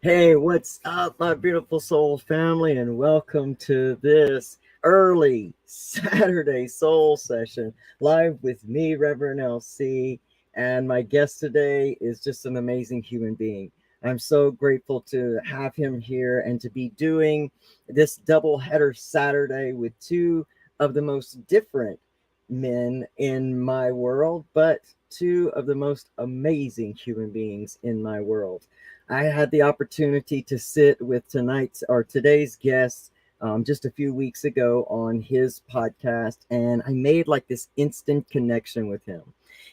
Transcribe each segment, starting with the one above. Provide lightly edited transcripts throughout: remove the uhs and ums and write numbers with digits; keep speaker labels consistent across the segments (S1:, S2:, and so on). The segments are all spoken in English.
S1: Hey, what's up, my beautiful soul family, and welcome to this early Saturday soul session live with me, REV.LC, and my guest today is just an amazing human being. I'm so grateful to have him here and to be doing this double header Saturday with two of the most different men in my world, but two of the most amazing human beings in my world. I had the opportunity to sit with today's guest just a few weeks ago on his podcast, and I made like this instant connection with him.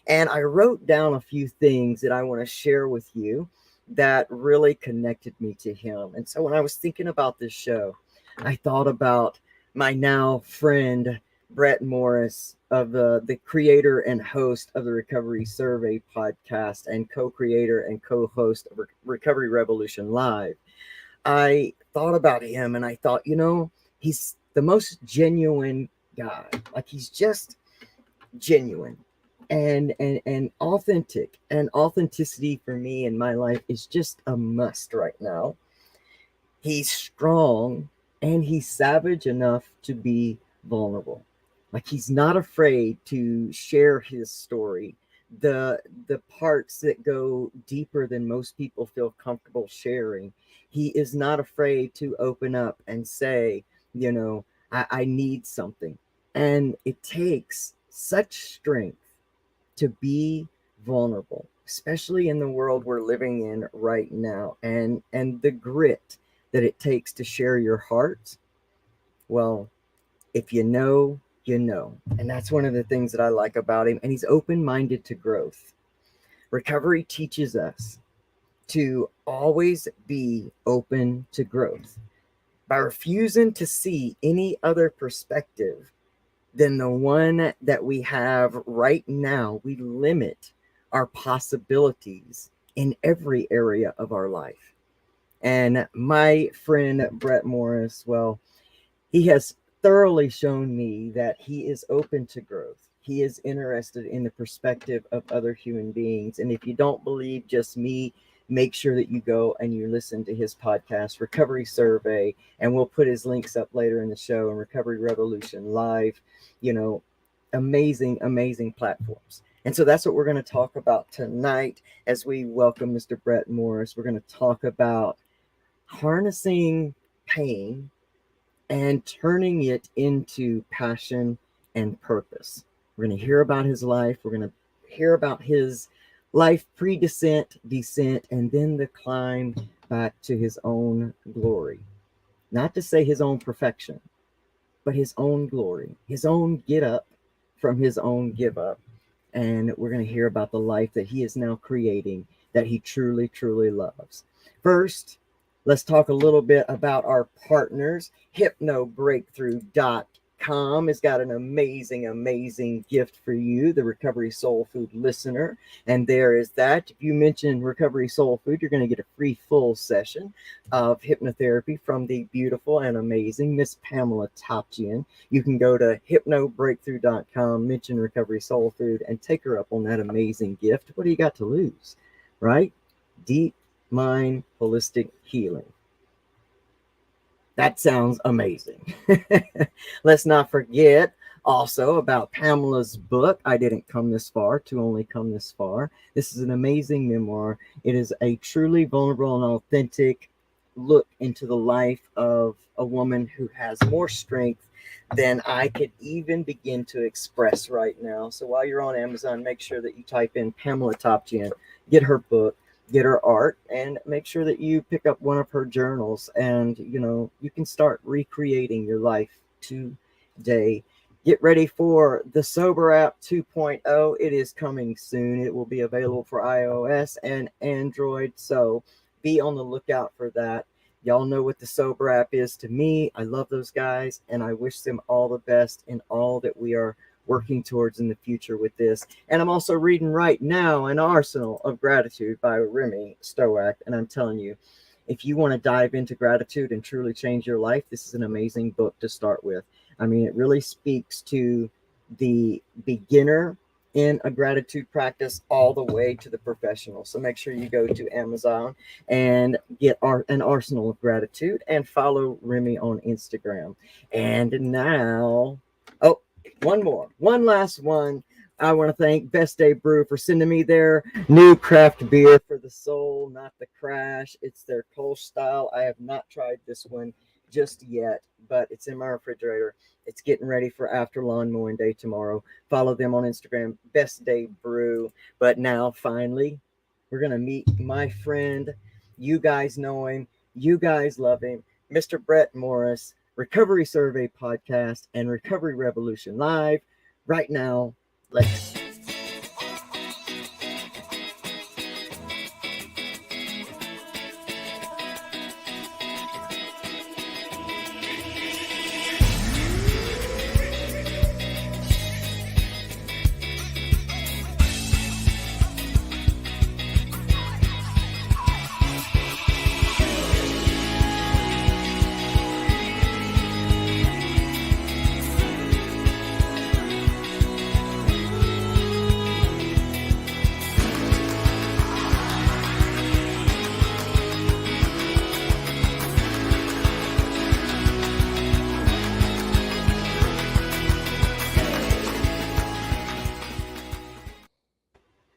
S1: And I wrote down a few things that I want to share with you that really connected me to him. And so when I was thinking about this show, I thought about my now friend Brett Morris, of the creator and host of the Recovery Survey podcast and co-creator and co-host of Recovery Revolution Live. I thought about him and I thought, he's the most genuine guy. Like, he's just genuine and authentic. And authenticity for me in my life is just a must right now. He's strong and he's savage enough to be vulnerable. Like, he's not afraid to share his story, the parts that go deeper than most people feel comfortable sharing. He is not afraid to open up and say, I need something. And it takes such strength to be vulnerable, especially in the world we're living in right now, and the grit that it takes to share your heart. Well, if you know, you know. And that's one of the things that I like about him. And he's open-minded to growth. Recovery teaches us to always be open to growth. By refusing to see any other perspective than the one that we have right now, we limit our possibilities in every area of our life. And my friend Brett Morris, well, he has thoroughly shown me that he is open to growth. He is interested in the perspective of other human beings. And if you don't believe just me, make sure that you go and you listen to his podcast, Recovery Survey, and we'll put his links up later in the show, and Recovery Revolution Live. Amazing, amazing platforms. And so that's what we're going to talk about tonight as we welcome Mr. Brett Morris. We're going to talk about harnessing pain and turning it into passion and purpose. We're going to hear about his life. We're going to hear about his life pre-descent, descent, and then the climb back to his own glory. Not to say his own perfection, but his own glory, his own get up from his own give up. And we're going to hear about the life that he is now creating, that he truly, truly loves. First, let's talk a little bit about our partners. HypnoBreakthrough.com has got an amazing, amazing gift for you, the Recovery Soul Food listener. And there is that. If you mention Recovery Soul Food, you're going to get a free full session of hypnotherapy from the beautiful and amazing Miss Pamela Topjian. You can go to HypnoBreakthrough.com, mention Recovery Soul Food, and take her up on that amazing gift. What do you got to lose, right? Deep mind holistic healing. That sounds amazing. Let's not forget also about Pamela's book, I Didn't Come This Far to Only Come This Far. This is an amazing memoir. It is a truly vulnerable and authentic look into the life of a woman who has more strength than I could even begin to express right now. So while you're on Amazon, make sure that you type in Pamela Topjian, get her book, get her art, and make sure that you pick up one of her journals, and you can start recreating your life today. Get ready for the Sober App 2.0. It is coming soon. It will be available for iOS and Android, so be on the lookout for that. Y'all know what the Sober App is to me. I love those guys, and I wish them all the best in all that we are working towards in the future with this. And I'm also reading right now An Arsenal of Gratitude by Remy, Stowak. And I'm telling you, if you want to dive into gratitude and truly change your life, this is an amazing book to start with. I mean, it really speaks to the beginner in a gratitude practice all the way to the professional. So make sure you go to Amazon and get an arsenal of gratitude and follow Remy on Instagram. And now, oh, one last one. I want to thank Best Day Brew for sending me their new craft beer for the soul, not the crash. It's their Kolsch style. I have not tried this one just yet, but it's in my refrigerator. It's getting ready for after lawn mowing day tomorrow. Follow them on Instagram, Best Day Brew. But now, finally, we're going to meet my friend. You guys know him. You guys love him. Mr. Brett Morris, Recovery Survey Podcast and Recovery Revolution Live. Right now, let's.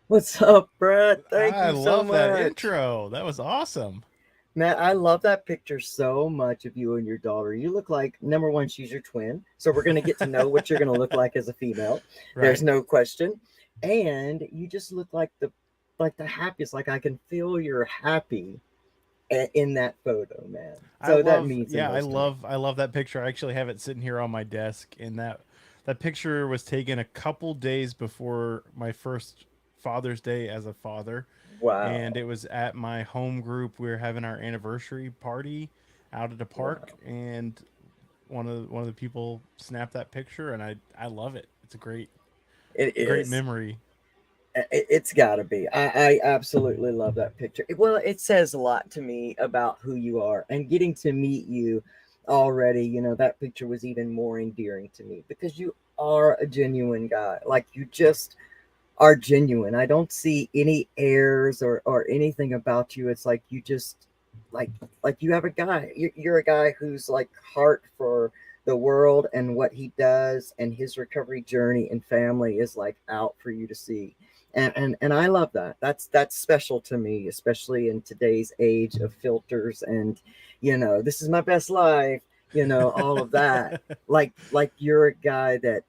S1: What's up, Brett? Thank
S2: I
S1: you so
S2: love that
S1: much.
S2: intro. That was awesome.
S1: Man, I love that picture so much of you and your daughter. You look like, number one, she's your twin. So we're going to get to know what you're going to look like as a female. There's
S2: Right.
S1: no question. And you just look like the happiest. Like I can feel you're happy in that photo, man.
S2: I
S1: So that
S2: love
S1: means the
S2: yeah, I
S1: most to me.
S2: love I love that picture. I actually have it sitting here on my desk and that picture was taken a couple days before my first Father's Day as a father. And
S1: Wow.
S2: it was at my home group. We were having our anniversary party out at a
S1: Wow.
S2: park and one of the people snapped that picture and I love it. It's
S1: It
S2: a great
S1: is.
S2: memory.
S1: It's got to be. I absolutely love that picture. Well, it says a lot to me about who you are, and getting to meet you already. That picture was even more endearing to me because you are a genuine guy. Like you just are genuine. I don't see any airs or anything about you. It's like you just like like you have a guy. You're a guy who's like heart for the world and what he does, and his recovery journey and family is like out for you to see. And I love that. That's special to me, especially in today's age of filters and this is my best life, all of that. Like you're a guy that,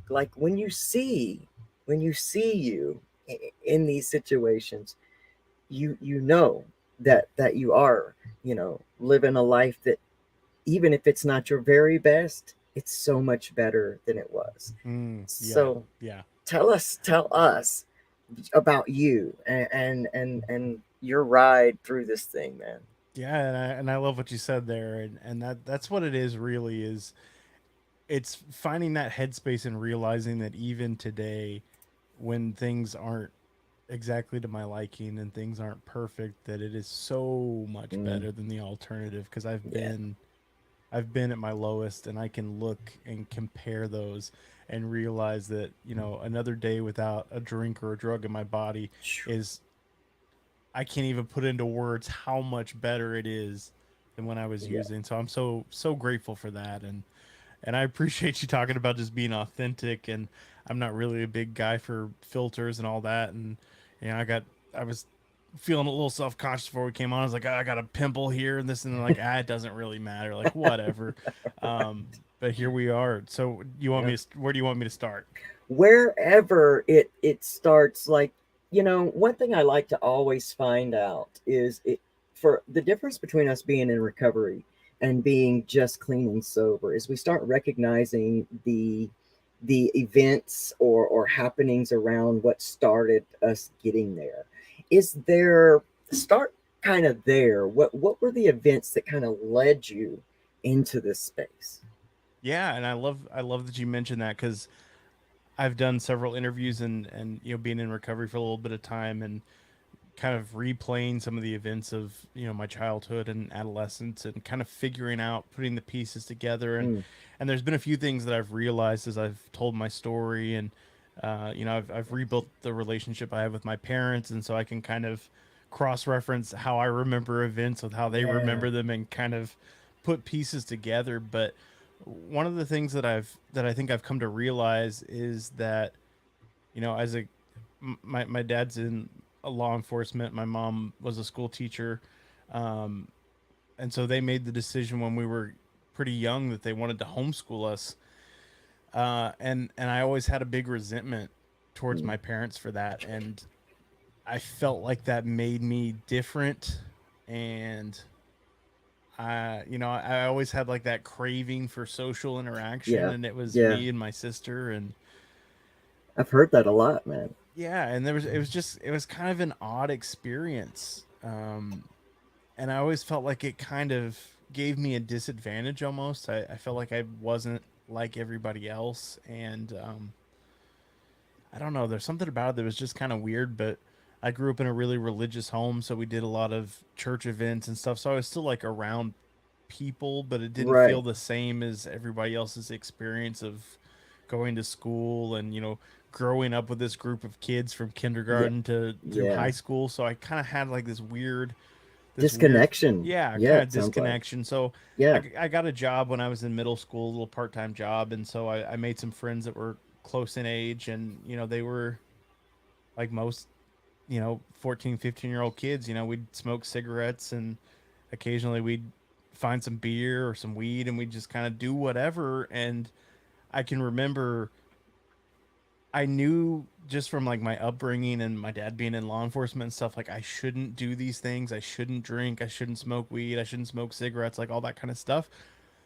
S1: like when you see you in these situations, you know that you are, living a life that, even if it's not your very best, it's so much better than it was.
S2: Yeah.
S1: So
S2: Yeah.
S1: tell us about you and your ride through this thing, man.
S2: Yeah, and I love what you said there, and that's what it is. Really, is it's finding that headspace and realizing that even today, when things aren't exactly to my liking and things aren't perfect, that it is so much
S1: Mm,
S2: better than the alternative. Because
S1: yeah.
S2: I've been at my lowest, and I can look and compare those and realize that another day without a drink or a drug in my body is I can't even put into words how much better it is than when I was
S1: Yeah.
S2: using. So I'm so grateful for that, and I appreciate you talking about just being authentic. And I'm not really a big guy for filters and all that. And I was feeling a little self conscious before we came on. I was like, I got a pimple here and this, and then like, it doesn't really matter. Like whatever. But here we are. So
S1: Yeah.
S2: where do you want me to start?
S1: Wherever it starts, like, one thing I like to always find out is it for the difference between us being in recovery and being just clean and sober is we start recognizing the events or happenings around what started us getting there. Is there start kind of there? What were the events that kind of led you into this space?
S2: Yeah, and I love that you mentioned that because I've done several interviews and being in recovery for a little bit of time and kind of replaying some of the events of my childhood and adolescence and kind of figuring out putting the pieces together,
S1: Mm,
S2: and there's been a few things that I've realized as I've told my story, and I've rebuilt the relationship I have with my parents, and so I can kind of cross-reference how I remember events with how they
S1: Yeah.
S2: remember them, and kind of put pieces together. But one of the things that I think I've come to realize is that, as my dad's in law enforcement, my mom was a school teacher, um, and so they made the decision when we were pretty young that they wanted to homeschool us, and I always had a big resentment towards
S1: Mm.
S2: my parents for that, and I felt like that made me different, and I always had like that craving for social interaction,
S1: Yeah.
S2: and it was
S1: Yeah.
S2: me and my sister, and
S1: I've heard that a lot, man.
S2: yeah, and it was kind of an odd experience, and I always felt like it kind of gave me a disadvantage almost. I felt like I wasn't like everybody else, and I don't know. There's something about it that was just kind of weird, but I grew up in a really religious home, so we did a lot of church events and stuff. So I was still like around people, but it didn't feel
S1: Right.
S2: the same as everybody else's experience of going to school and, growing up with this group of kids from
S1: Yeah.
S2: kindergarten to through high
S1: Yeah.
S2: school. So I kind of had like this weird,
S1: Disconnection.
S2: yeah,
S1: Yeah,
S2: kind of
S1: it sounds like.
S2: disconnection. So
S1: Yeah.
S2: I got a job when I was in middle school, a little part time job, and so I made some friends that were close in age, and they were like most 14, 15-year-old kids. We'd smoke cigarettes, and occasionally we'd find some beer or some weed, and we'd just kind of do whatever. And I can remember, I knew just from like my upbringing and my dad being in law enforcement and stuff, like I shouldn't do these things. I shouldn't drink, I shouldn't smoke weed, I shouldn't smoke cigarettes, like all that kind of stuff.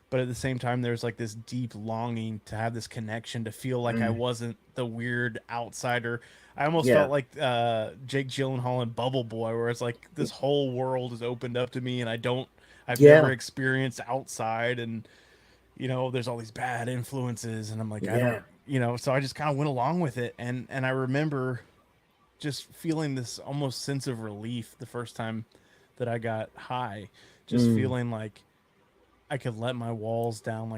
S2: But at the same time, there's like this deep longing to have this connection, to feel like I
S1: Mm.
S2: wasn't the weird outsider. I almost felt
S1: Yeah.
S2: like Jake Gyllenhaal in Bubble Boy, where it's like this whole world is opened up to me, and I've never
S1: Yeah.
S2: experienced outside, and there's all these bad influences, and I'm like, I don't,
S1: Yeah.
S2: so I just kind of went along with it, and I remember just feeling this almost sense of relief the first time that I got high, just
S1: Mm.
S2: feeling like I could let my walls down,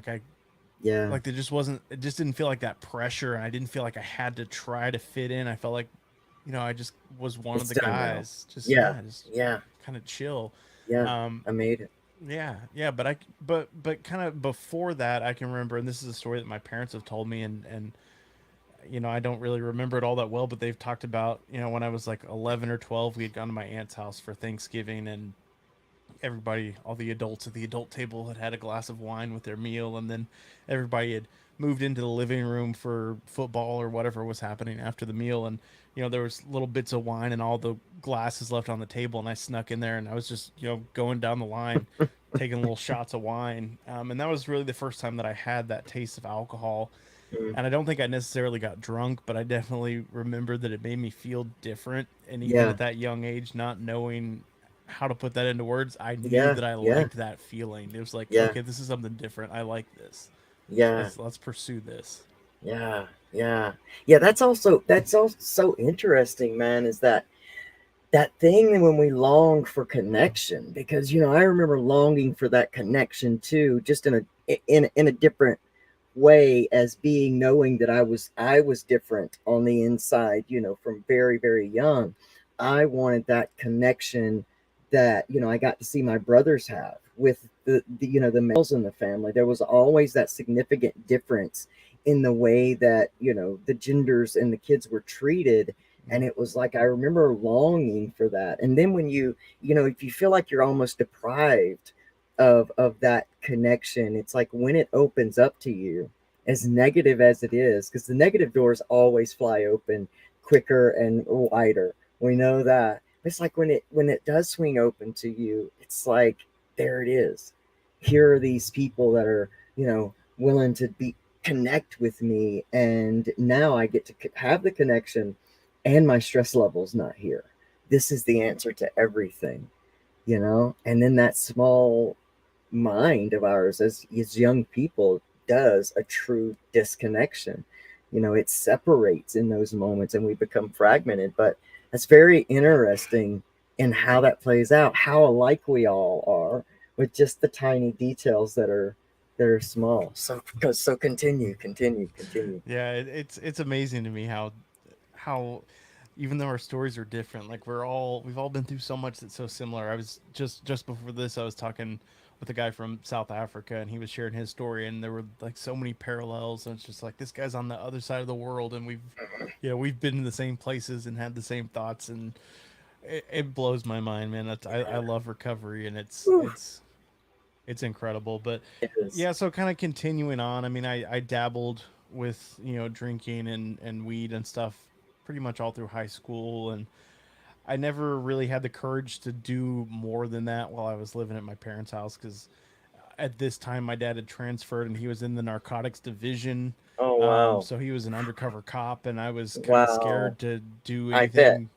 S1: Yeah.
S2: like there just wasn't, it just didn't feel like that pressure, and I didn't feel like I had to try to fit in. I felt like, I just was one of
S1: It's
S2: the
S1: done now.
S2: guys, just,
S1: Yeah.
S2: yeah, just
S1: Yeah.
S2: kind of chill.
S1: Yeah.
S2: um
S1: I made it.
S2: yeah, yeah, but kind of before that, I can remember, and this is a story that my parents have told me, and I don't really remember it all that well, but they've talked about, when I was like 11 or 12, we had gone to my aunt's house for Thanksgiving, and everybody, all the adults at the adult table, had had a glass of wine with their meal, and then everybody had moved into the living room for football or whatever was happening after the meal, and there was little bits of wine and all the glasses left on the table, and I snuck in there, and I was just going down the line, taking little shots of wine, and that was really the first time that I had that taste of alcohol.
S1: Mm.
S2: And I don't think I necessarily got drunk, but I definitely remember that it made me feel different. And even
S1: Yeah.
S2: at that young age, not knowing how to put that into words, I knew
S1: Yeah.
S2: that I
S1: Yeah.
S2: liked that feeling. It was like,
S1: Yeah.
S2: okay, this is something different. I like this.
S1: Yeah.
S2: Let's pursue this.
S1: Yeah. Yeah. Yeah. That's also interesting, man, is that thing when we long for connection, because I remember longing for that connection too, just in a different way, as being knowing that I was different on the inside, from very, very young. I wanted that connection that I got to see my brothers have with the males in the family. There was always that significant difference in the way that the genders and the kids were treated. And
S2: Mm.
S1: it was like I remember longing for that. And then when if you feel like you're almost deprived of that connection, it's like when it opens up to you, as negative as it is, because the negative doors always fly open quicker and wider, we know that. It's like when it does swing open to you, it's like, there it is. Here are these people that are willing to be connect with me, and now I get to have the connection, and my stress level's not here. This is the answer to everything. And then that small mind of ours, as young people, does a true disconnection. It separates in those moments, and we become fragmented. But that's very interesting in how that plays out, how alike we all are, with just the tiny details that are They're small. So continue.
S2: Yeah, it's amazing to me how even though our stories are different, like we've all been through so much that's so similar. I was just before this, I was talking with a guy from South Africa, and he was sharing his story, and there were like so many parallels, and it's just like this guy's on the other side of the world, and we've been in the same places and had the same thoughts, and it blows my mind, man. I love recovery, and
S1: Whew,
S2: it's incredible. But
S1: it is.
S2: yeah, so kind of continuing on. I mean, I dabbled with drinking and weed and stuff pretty much all through high school, and I never really had the courage to do more than that while I was living at my parents' house because at this time my dad had transferred and he was in the narcotics division.
S1: Oh wow.
S2: So he was an undercover cop, and I was kind of
S1: Wow.
S2: scared to do
S1: I bet.
S2: anything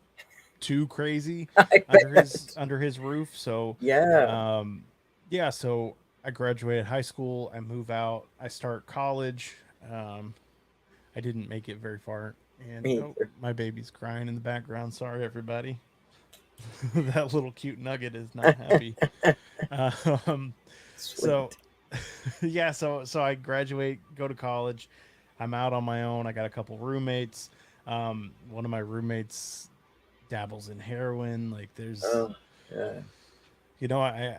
S2: too crazy
S1: I bet.
S2: under his roof. So,
S1: Yeah.
S2: um, yeah, so I graduated high school. I move out. I start college. Um, I didn't make it very far, and
S1: Me
S2: oh,
S1: either.
S2: my baby's crying in the background. Sorry, everybody. That little cute nugget is not happy. Um, so
S1: Sweet.
S2: yeah, so I graduate, go to college. I'm out on my own. I got a couple roommates. One of my roommates dabbles in heroin. Like there's,
S1: Oh yeah.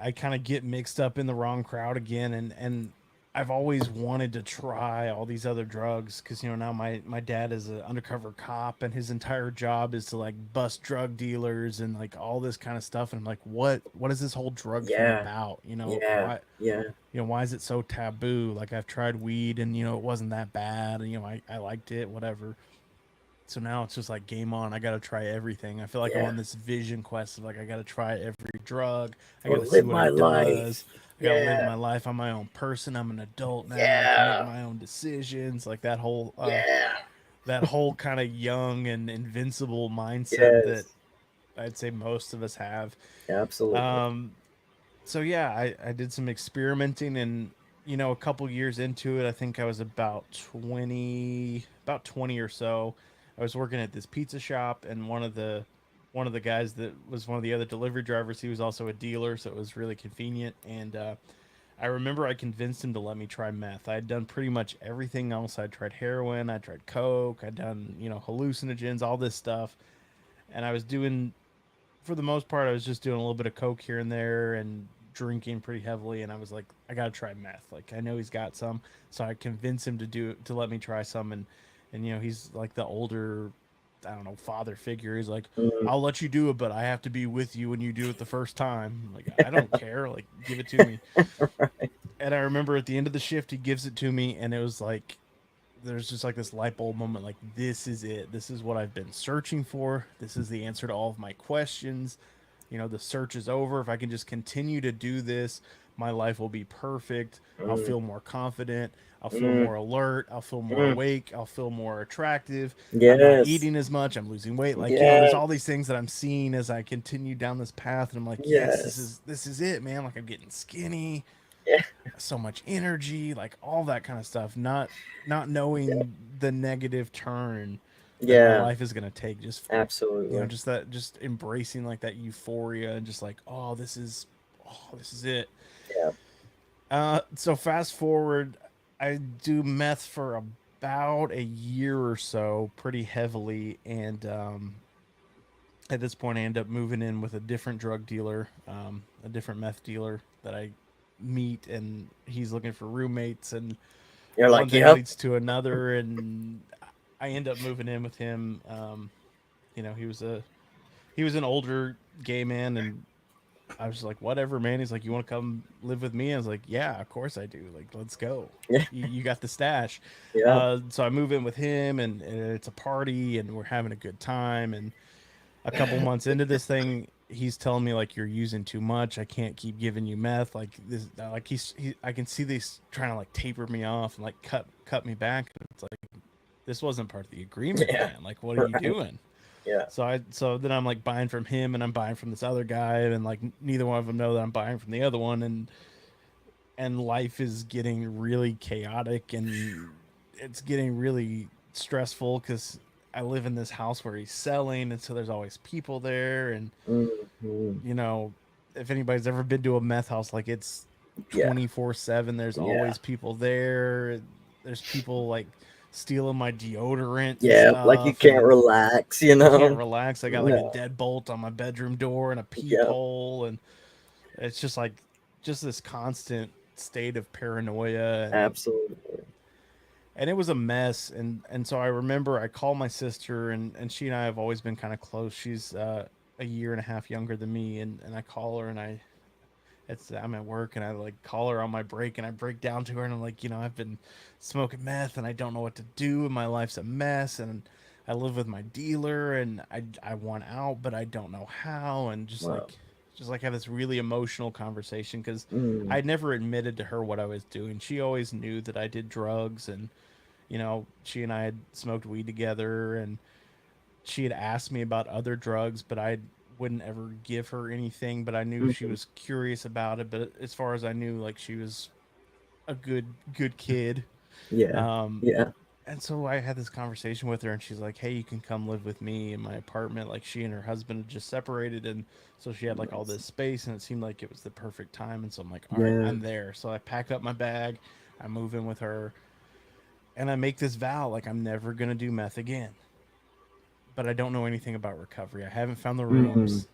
S2: I kind of get mixed up in the wrong crowd again, and I've always wanted to try all these other drugs because now my dad is an undercover cop, and his entire job is to like bust drug dealers and like all this kind of stuff, and I'm like, what is this whole drug thing
S1: Yeah.
S2: about?
S1: Yeah. Yeah.
S2: Why is it so taboo? Like I've tried weed, and it wasn't that bad, and I liked it, whatever. So now it's just like game on. I got to try everything. I feel like I'm
S1: Yeah.
S2: on this vision quest of like I got to try every drug. I
S1: I
S2: got to
S1: want to
S2: see
S1: live
S2: what
S1: my
S2: it does.
S1: life.
S2: I got to live
S1: Yeah.
S2: my life. I'm my own person. I'm an adult now. I can make
S1: Yeah.
S2: my own decisions. Like
S1: Yeah.
S2: that whole kind of young and invincible mindset that
S1: Yes.
S2: I'd say most of us have.
S1: Absolutely.
S2: Um, so yeah, I did some experimenting, and a couple years into it, I think I was about 20 or so. I was working at this pizza shop, and one of the guys that was one of the other delivery drivers, he was also a dealer, so it was really convenient. And I remember I convinced him to let me try meth. I had done pretty much everything else. I tried heroin, I tried coke, I'd done hallucinogens, all this stuff, and I was doing, for the most part, I was just doing a little bit of coke here and there and drinking pretty heavily. And I was like, I gotta try meth. Like I know he's got some, so I convinced him to let me try some. And he's like the older, I don't know, father figure. He's like,
S1: Mm.
S2: I'll let you do it, but I have to be with you when you do it the first time. I'm like, I don't care. Like, give it to me. And I remember at the end of the shift, he gives it to me, and it was like there's just like this light bulb moment, like this is it, this is what I've been searching for, this is the answer to all of my questions. The search is over. If I can just continue to do this, my life will be perfect. I'll
S1: Mm.
S2: feel more confident, I'll feel
S1: Mm.
S2: more alert, I'll feel more
S1: Mm.
S2: awake, I'll feel more attractive. I'm not
S1: Yes.
S2: eating as much, I'm losing weight. Like there's
S1: Yes.
S2: all these things that I'm seeing as I continue down this path, and I'm like, yes,
S1: Yes.
S2: this is it, man. Like I'm getting skinny,
S1: Yeah.
S2: so much energy, like all that kind of stuff. Not
S1: Yeah.
S2: knowing the negative turn that my
S1: Yeah.
S2: life is gonna take. Just
S1: Absolutely.
S2: just embracing like that euphoria and just like, oh, this is it.
S1: Yeah.
S2: So fast forward, I do meth for about a year or so, pretty heavily, and at this point, I end up moving in with a different drug dealer, a different meth dealer that I meet, and he's looking for roommates, and
S1: You're
S2: one
S1: like,
S2: thing
S1: yep.
S2: leads to another, and I end up moving in with him. He was an older gay man, and I was like, whatever, man. He's like, you want to come live with me? I was like, yeah, of course I do. Like, let's go.
S1: Yeah.
S2: You got the stash.
S1: Yeah.
S2: So I move in with him, and it's a party, and we're having a good time, and a couple months into this thing, he's telling me like, you're using too much. I can't keep giving you meth. Like this, like I can see this trying to like taper me off and like cut me back. It's like, this wasn't part of the agreement,
S1: Yeah.
S2: man. Like, what are you
S1: Right.
S2: doing?
S1: Yeah.
S2: So then I'm like buying from him, and I'm buying from this other guy, and like neither one of them know that I'm buying from the other one, and life is getting really chaotic, and it's getting really stressful because I live in this house where he's selling, and so there's always people there, and
S1: Mm-hmm.
S2: you know, if anybody's ever been to a meth house, like
S1: Yeah.
S2: 24/7. There's
S1: Yeah.
S2: always people there. There's people like stealing my deodorant and
S1: Yeah. Like you
S2: stuff,
S1: can't
S2: and
S1: relax,
S2: you can't
S1: know?
S2: relax. I got like a
S1: No.
S2: deadbolt on my bedroom door and a
S1: Yep.
S2: peephole, and it's just like just this constant state of paranoia,
S1: Absolutely.
S2: and it was a mess. And so I remember I called my sister, and she and I have always been kind of close. She's a year and a half younger than me, and I call her, and I'm at work, and I like call her on my break, and I break down to her, and I'm like, I've been smoking meth and I don't know what to do, and my life's a mess, and I live with my dealer, and I want out, but I don't know how, and
S1: Wow.
S2: just like have this really emotional conversation because
S1: Mm.
S2: I never admitted to her what I was doing. She always knew that I did drugs, and she and I had smoked weed together, and she had asked me about other drugs, but I wouldn't ever give her anything. But I knew she
S1: Mhm.
S2: was curious about it. But as far as I knew, like she was a good kid.
S1: Yeah.
S2: Um,
S1: Yeah.
S2: and so I had this conversation with her, and she's like, "Hey, you can come live with me in my apartment." Like she and her husband had just separated, and so she had like all
S1: Nice.
S2: this space, and it seemed like it was the perfect time. And so I'm like, "All right,
S1: Yeah.
S2: I'm there." So I pack up my bag, I move in with her, and I make this vow like I'm never gonna do meth again. But I don't know anything about recovery. I haven't found the
S1: Mm.
S2: rooms,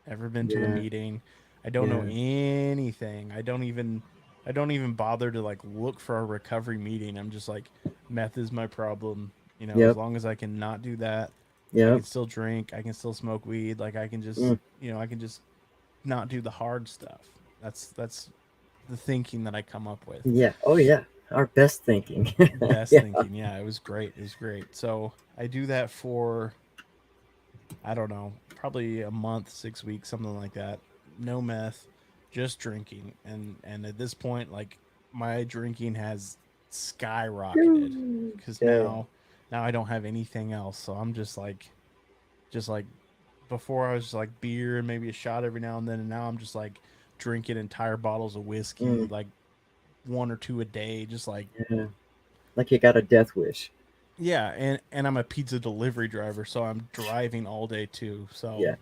S2: ever been to a
S1: Yeah.
S2: meeting. I don't know
S1: Yeah.
S2: anything. I don't even bother to like look for a recovery meeting. I'm just like meth is my problem. As
S1: Yep.
S2: long as I can not do that, I can
S1: Yep.
S2: still drink, I can still smoke weed, like I can just,
S1: Mm.
S2: I can just not do the hard stuff. That's the thinking that I come up with.
S1: Yeah. Oh yeah. Our best thinking.
S2: Best
S1: Yeah.
S2: thinking. Yeah, it was great. It was great. So, I do that for I don't know, probably a month, 6 weeks, something like that. No meth, just drinking, and at this point, like my drinking has skyrocketed because
S1: Yeah.
S2: now I don't have anything else, so I'm just like before I was just like beer and maybe a shot every now and then, and now I'm just like drinking entire bottles of whiskey,
S1: Mm.
S2: like one or two a day, just like
S1: Yeah. Like you got a death wish.
S2: yeah, and I'm a pizza delivery driver, so I'm driving all day too, so
S1: Yeah.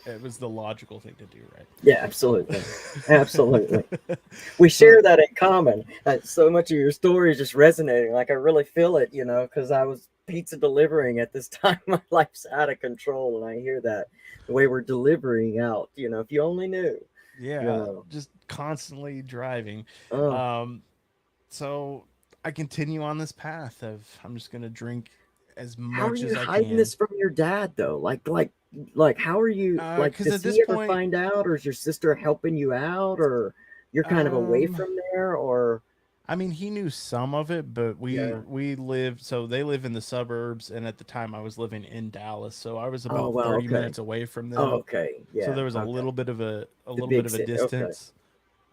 S2: it was the logical thing to do,
S1: Yeah. Absolutely. Absolutely.
S2: right?
S1: We
S2: So
S1: share that in common. So much of your story is just resonating. Like I really feel it, because I was pizza delivering at this time. My life's out of control, and I hear that the way we're delivering out. If you only knew. You
S2: yeah,
S1: know.
S2: just constantly driving.
S1: Oh,
S2: Um, so I continue on this path of I'm just gonna drink as
S1: how are
S2: much as
S1: you
S2: I
S1: hiding
S2: can.
S1: this from your dad though? Like, how are you? Like,
S2: Because
S1: does
S2: at this
S1: he ever
S2: point,
S1: find out, or is your sister helping you out, or you're kind of away
S2: um,
S1: from there, or
S2: I mean, he knew some of it, but we
S1: yeah?
S2: we lived so they live in the suburbs, and at the time I was living in Dallas, so I was
S1: Oh
S2: about
S1: well,
S2: 30
S1: okay.
S2: minutes away from
S1: Oh,
S2: them.
S1: okay.
S2: So
S1: Yeah.
S2: there was a
S1: Okay.
S2: little bit of a
S1: The
S2: little bit
S1: big
S2: of a
S1: city. Okay.
S2: distance.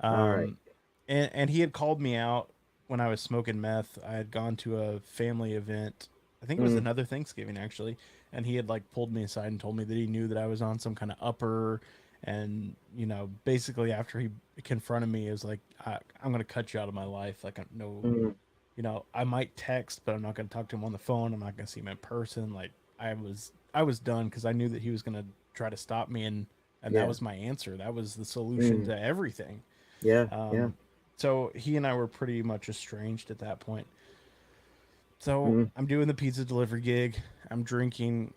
S1: All right.
S2: Um, and he had called me out when I was smoking meth. I had gone to a family event. I think it was
S1: Mm,
S2: another Thanksgiving actually, and he had like pulled me aside and told me that he knew that I was on some kind of upper, and basically after he confronted me, it was like I'm gonna cut you out of my life. Like no,
S1: mm,
S2: I might text, but I'm not gonna talk to him on the phone. I'm not gonna see him in person. Like I was done because I knew that he was gonna try to stop me, and that
S1: yeah.
S2: was my answer. That was the solution
S1: Mm,
S2: to everything.
S1: yeah. Yeah.
S2: Um, so he and I were pretty much estranged at that point. So
S1: Mm,
S2: I'm doing the pizza delivery gig. I'm drinking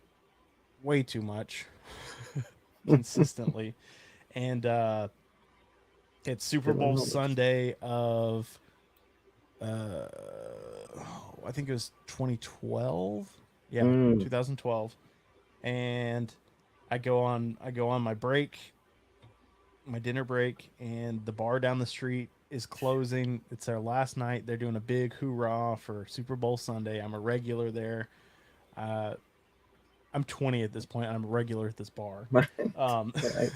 S2: way too much consistently. And it's Super
S1: feeling
S2: Bowl
S1: homeless.
S2: Sunday of, uh, I think it was 2012. Yeah,
S1: Mm,
S2: 2012. And I go on my break, my dinner break, and the bar down the street is closing. It's their last night. They're doing a big hoorah for Super Bowl Sunday. I'm a regular there. Uh, I'm 20 at this point. And I'm a regular at this bar.
S1: right.
S2: Um,
S1: Right.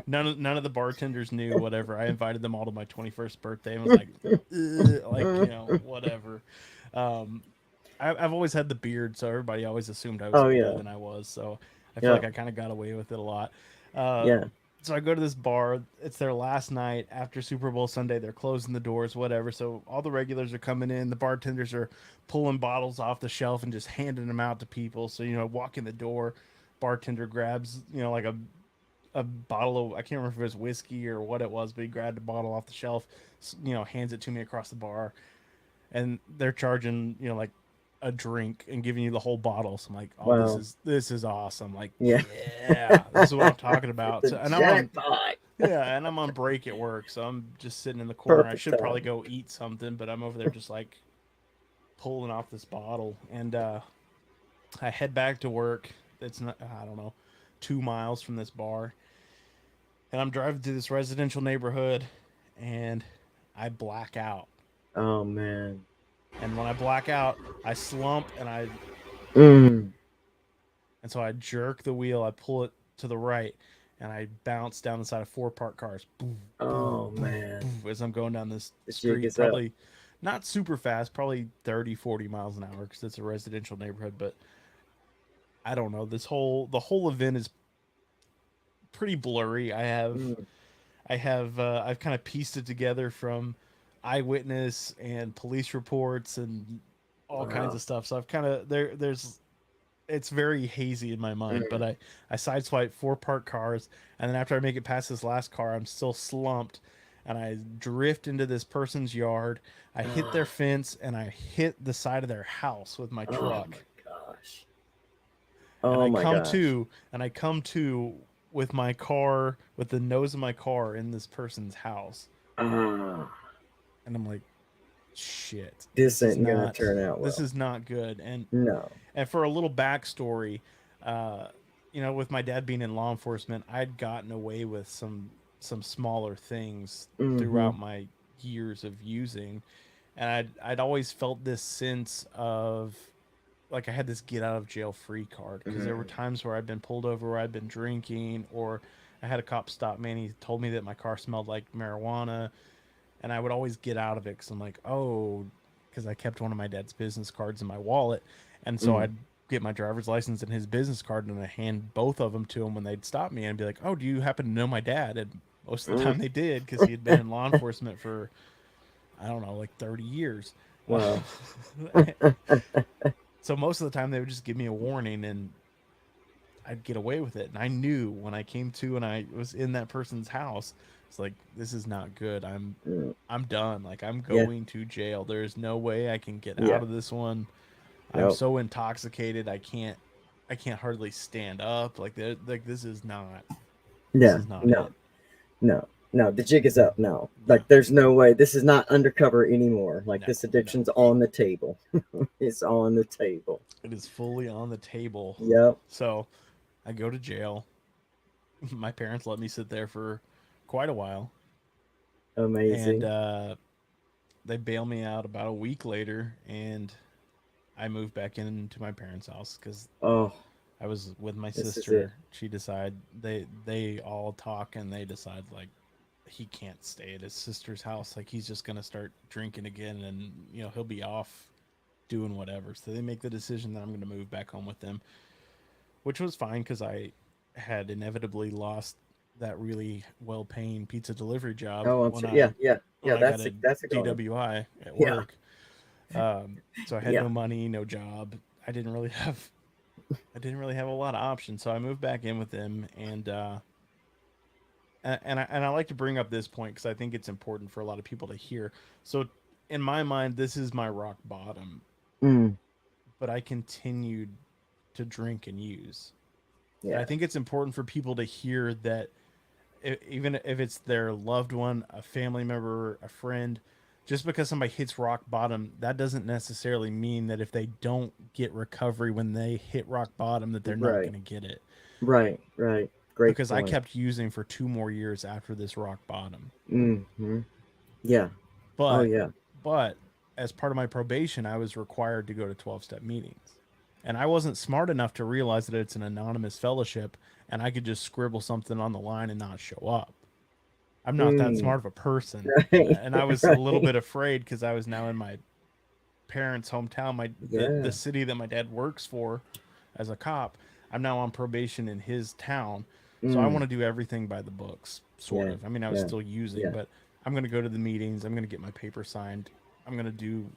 S2: none of the bartenders knew. Whatever. I invited them all to my 21st birthday and was like, "Ugh," like whatever. Um, I've always had the beard, so everybody always assumed I was
S1: Oh
S2: older
S1: yeah.
S2: than I was. So I feel
S1: Yeah.
S2: like I kind of got away with it a lot. Uh,
S1: Yeah.
S2: so I go to this bar. It's their last night after Super Bowl Sunday. They're closing the doors, whatever. So all the regulars are coming in. The bartenders are pulling bottles off the shelf and just handing them out to people. So walk in the door, bartender grabs like a a bottle of, I can't remember if it was whiskey or what it was, but he grabbed a bottle off the shelf, hands it to me across the bar, and they're charging like a drink and giving you the whole bottle. So I'm like, oh,
S1: Wow.
S2: this is awesome. Like,
S1: Yeah.
S2: yeah, this is what I'm talking about.
S1: The
S2: So, and I'm on,
S1: jackpot.
S2: yeah, and I'm on break at work, so I'm just sitting in the corner. I
S1: Perfect
S2: should probably
S1: time.
S2: go eat something, but I'm over there just like pulling off this bottle, and I head back to work. It's not, I don't know, 2 miles from this bar, and I'm driving through this residential neighborhood, and I black out.
S1: Oh man.
S2: And when I black out, I slump,
S1: Mm.
S2: and so I jerk the wheel. I pull it to the right, and I bounce down the side of four parked cars. Boom, boom,
S1: Oh
S2: boom,
S1: man.
S2: boom, as I'm going down this
S1: The jig
S2: street.
S1: is up.
S2: Probably not super fast, probably 30, 40 miles an hour because it's a residential neighborhood. But I don't know. The whole event is pretty blurry.
S1: Mm.
S2: I've kind of pieced it together from eyewitness and police reports and all kinds
S1: Wow.
S2: of stuff. So I've kind of there's it's very hazy in my mind, but
S1: Mm.
S2: I sideswipe four parked cars, and then after I make it past this last car, I'm still slumped, and I drift into this person's yard. I hit their
S1: Oh,
S2: fence, and I hit the side of their house with my
S1: oh
S2: truck,
S1: my gosh.
S2: and
S1: Oh my gosh.
S2: I come to with my car with the nose of my car in this person's house,
S1: Ah,
S2: and I'm like, shit,
S1: this ain't gonna turn out
S2: this
S1: well.
S2: is not good,
S1: No.
S2: And for a little backstory, uh, with my dad being in law enforcement, I'd gotten away with some smaller things
S1: Mm-hmm.
S2: throughout my years of using, and I'd always felt this sense of like I had this get out of jail free card because there were
S1: Mm.
S2: times where I'd been pulled over where I'd been drinking, or I had a cop stop me and he told me that my car smelled like marijuana, and I would always get out of it because I'm like, oh, because I kept one of my dad's business cards in my wallet, and so
S1: Mm.
S2: I'd get my driver's license and his business card, and I hand both of them to him when they'd stop me, and I'd be like, oh, do you happen to know my dad? And most of the
S1: Mm.
S2: time they did because he had been in law enforcement for I don't know, like 30 years.
S1: Wow.
S2: So most of the time they would just give me a warning and I'd get away with it. And I knew when I came to and I was in that person's house, it's like this is not good.
S1: Mm.
S2: I'm done. Like I'm
S1: Yeah.
S2: going to jail. There's no way I can get out
S1: Yeah.
S2: of this one. I'm
S1: Nope.
S2: so intoxicated. I can't hardly stand up. Like this
S1: Yeah.
S2: is not
S1: No.
S2: it.
S1: No. No. The jig is up. No.
S2: No.
S1: Like there's no way. This is not undercover anymore. Like
S2: No.
S1: this
S2: No.
S1: addiction's on the table. It's on the table.
S2: It is fully on the table.
S1: Yep.
S2: So I go to jail. My parents let me sit there for quite a while. And
S1: Amazing.
S2: they bail me out about a week later, and I moved back into my parents' house because
S1: Oh,
S2: I was with my
S1: this is it.
S2: sister. She decided they all talk and they decide like he can't stay at his sister's house. Like he's just gonna start drinking again, and he'll be off doing whatever. So they make the decision that I'm gonna move back home with them, which was fine because I had inevitably lost that really well-paying pizza delivery job
S1: Oh, I'm sure. Yeah. Yeah.
S2: when
S1: Yeah.
S2: I got a
S1: That's a goner.
S2: DWI at
S1: Yeah.
S2: work. So I had
S1: Yeah.
S2: no money, no job. I didn't really have a lot of options. So I moved back in with them, and I like to bring up this point because I think it's important for a lot of people to hear. So in my mind, this is my rock bottom,
S1: Mm.
S2: but I continued to drink and use. And I
S1: Yeah.
S2: think it's important for people to hear that even if it's their loved one, a family member, a friend, just because somebody hits rock bottom, that doesn't necessarily mean that if they don't get recovery when they hit rock bottom, that they're not
S1: Right.
S2: going to get it.
S1: Right. Right. Great
S2: Because I
S1: point.
S2: kept using for 2 more years after this rock bottom.
S1: Mm-hmm. Yeah. Oh,
S2: But,
S1: yeah.
S2: but as part of my probation, I was required to go to 12-step meetings. And I wasn't smart enough to realize that it's an anonymous fellowship and I could just scribble something on the line and not show up. I'm not that
S1: Mm.
S2: smart of a person,
S1: Right.
S2: and I was a little
S1: Right.
S2: bit afraid because I was now in my parents' hometown, the
S1: Yeah.
S2: city that my dad works for as a cop. I'm now on probation in his town, so I want
S1: Mm.
S2: to do everything by the books, sort
S1: Yeah.
S2: of. I mean, I was
S1: Yeah.
S2: still using,
S1: Yeah.
S2: but I'm going to go to the meetings. I'm going to get my paper signed. I'm going to do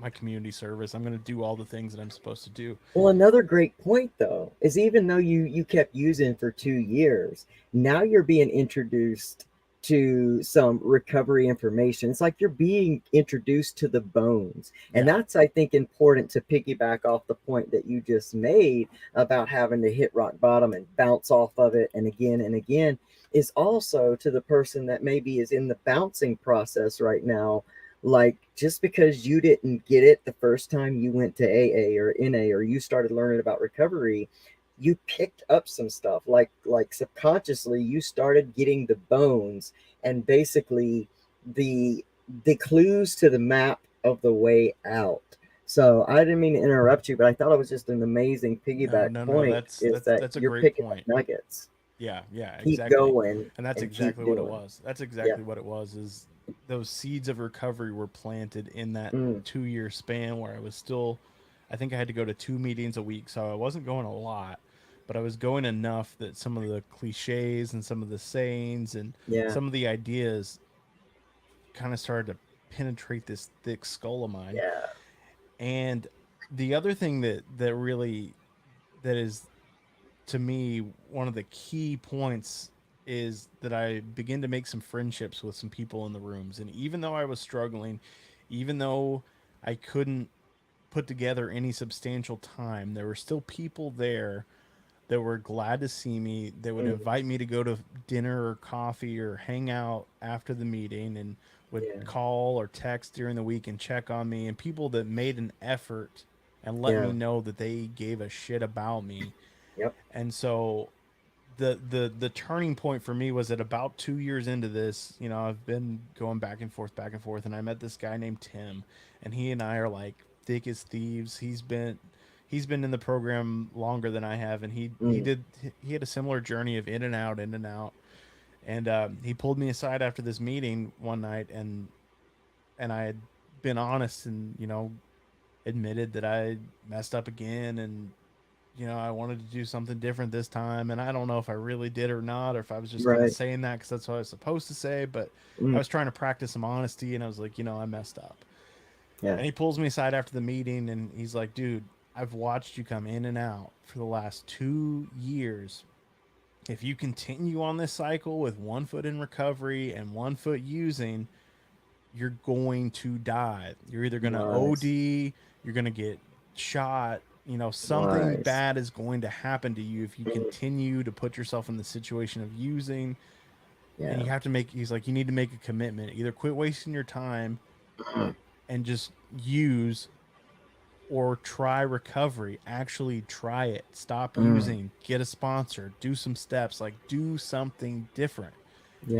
S2: my community service. I'm going to do all the things that I'm supposed to do.
S1: Well, another great point though is even though you kept using for 2 years, now you're being introduced to some recovery information. It's like you're being introduced to the bones. And
S2: Yeah.
S1: that's, I think, important to piggyback off the point that you just made about having to hit rock bottom and bounce off of it and again, is also to the person that maybe is in the bouncing process right now. Like, just because you didn't get it the first time you went to AA or NA or you started learning about recovery, you picked up some stuff, like subconsciously you started getting the bones and basically the the clues to the map of the way out. So I didn't mean to interrupt you, but I thought it was just an amazing
S2: No,
S1: piggyback
S2: no, no.
S1: point,
S2: That's
S1: is
S2: that's
S1: that
S2: that's a
S1: you're
S2: great
S1: picking up
S2: point.
S1: nuggets.
S2: Yeah, yeah,
S1: Keep
S2: exactly.
S1: going
S2: And that's
S1: and keep
S2: exactly what it
S1: doing.
S2: was. That's
S1: Yeah.
S2: exactly what it was. Is those seeds of recovery were planted in that
S1: Mm,
S2: 2 year span where I was still, I think I had to go to 2 meetings a week, so I wasn't going a lot, but I was going enough that some of the cliches and some of the sayings and
S1: yeah.
S2: some of the ideas kind of started to penetrate this thick skull of mine.
S1: Yeah.
S2: And the other thing that really, that is, to me, one of the key points is that I begin to make some friendships with some people in the rooms. And even though I was struggling, even though I couldn't put together any substantial time, there were still people there that were glad to see me. They would
S1: Mm,
S2: invite me to go to dinner or coffee or hang out after the meeting, and would
S1: yeah.
S2: call or text during the week and check on me. And people that made an effort and let me
S1: Yeah.
S2: know that they gave a shit about me.
S1: Yep.
S2: And so the turning point for me was at about 2 years into this. I've been going back and forth, and I met this guy named Tim, and he and I are like thick as thieves. He's been in the program longer than I have, and
S1: Mm,
S2: he had a similar journey of in and out, in and out. And he pulled me aside after this meeting one night, and I had been honest and admitted that I messed up again, and I wanted to do something different this time. And I don't know if I really did or not, or if I was just kind of
S1: right.
S2: saying that because that's what I was supposed to say. But I
S1: Mm,
S2: was trying to practice some honesty, and I was like, I messed up.
S1: yeah.
S2: And he pulls me aside after the meeting, and he's like, dude, I've watched you come in and out for the last 2 years. If you continue on this cycle with one foot in recovery and one foot using, you're going to die. You're either going to
S1: Nice.
S2: OD, you're going to get shot. Something
S1: Nice.
S2: bad is going to happen to you if you
S1: Mm,
S2: continue to put yourself in the situation of using. And
S1: yeah.
S2: you have to make, he's like, you need to make a commitment. Either quit wasting your time
S1: Mm,
S2: and just use, or try recovery. Actually try it. Stop
S1: mm,
S2: using, get a sponsor, do some steps, like do something different.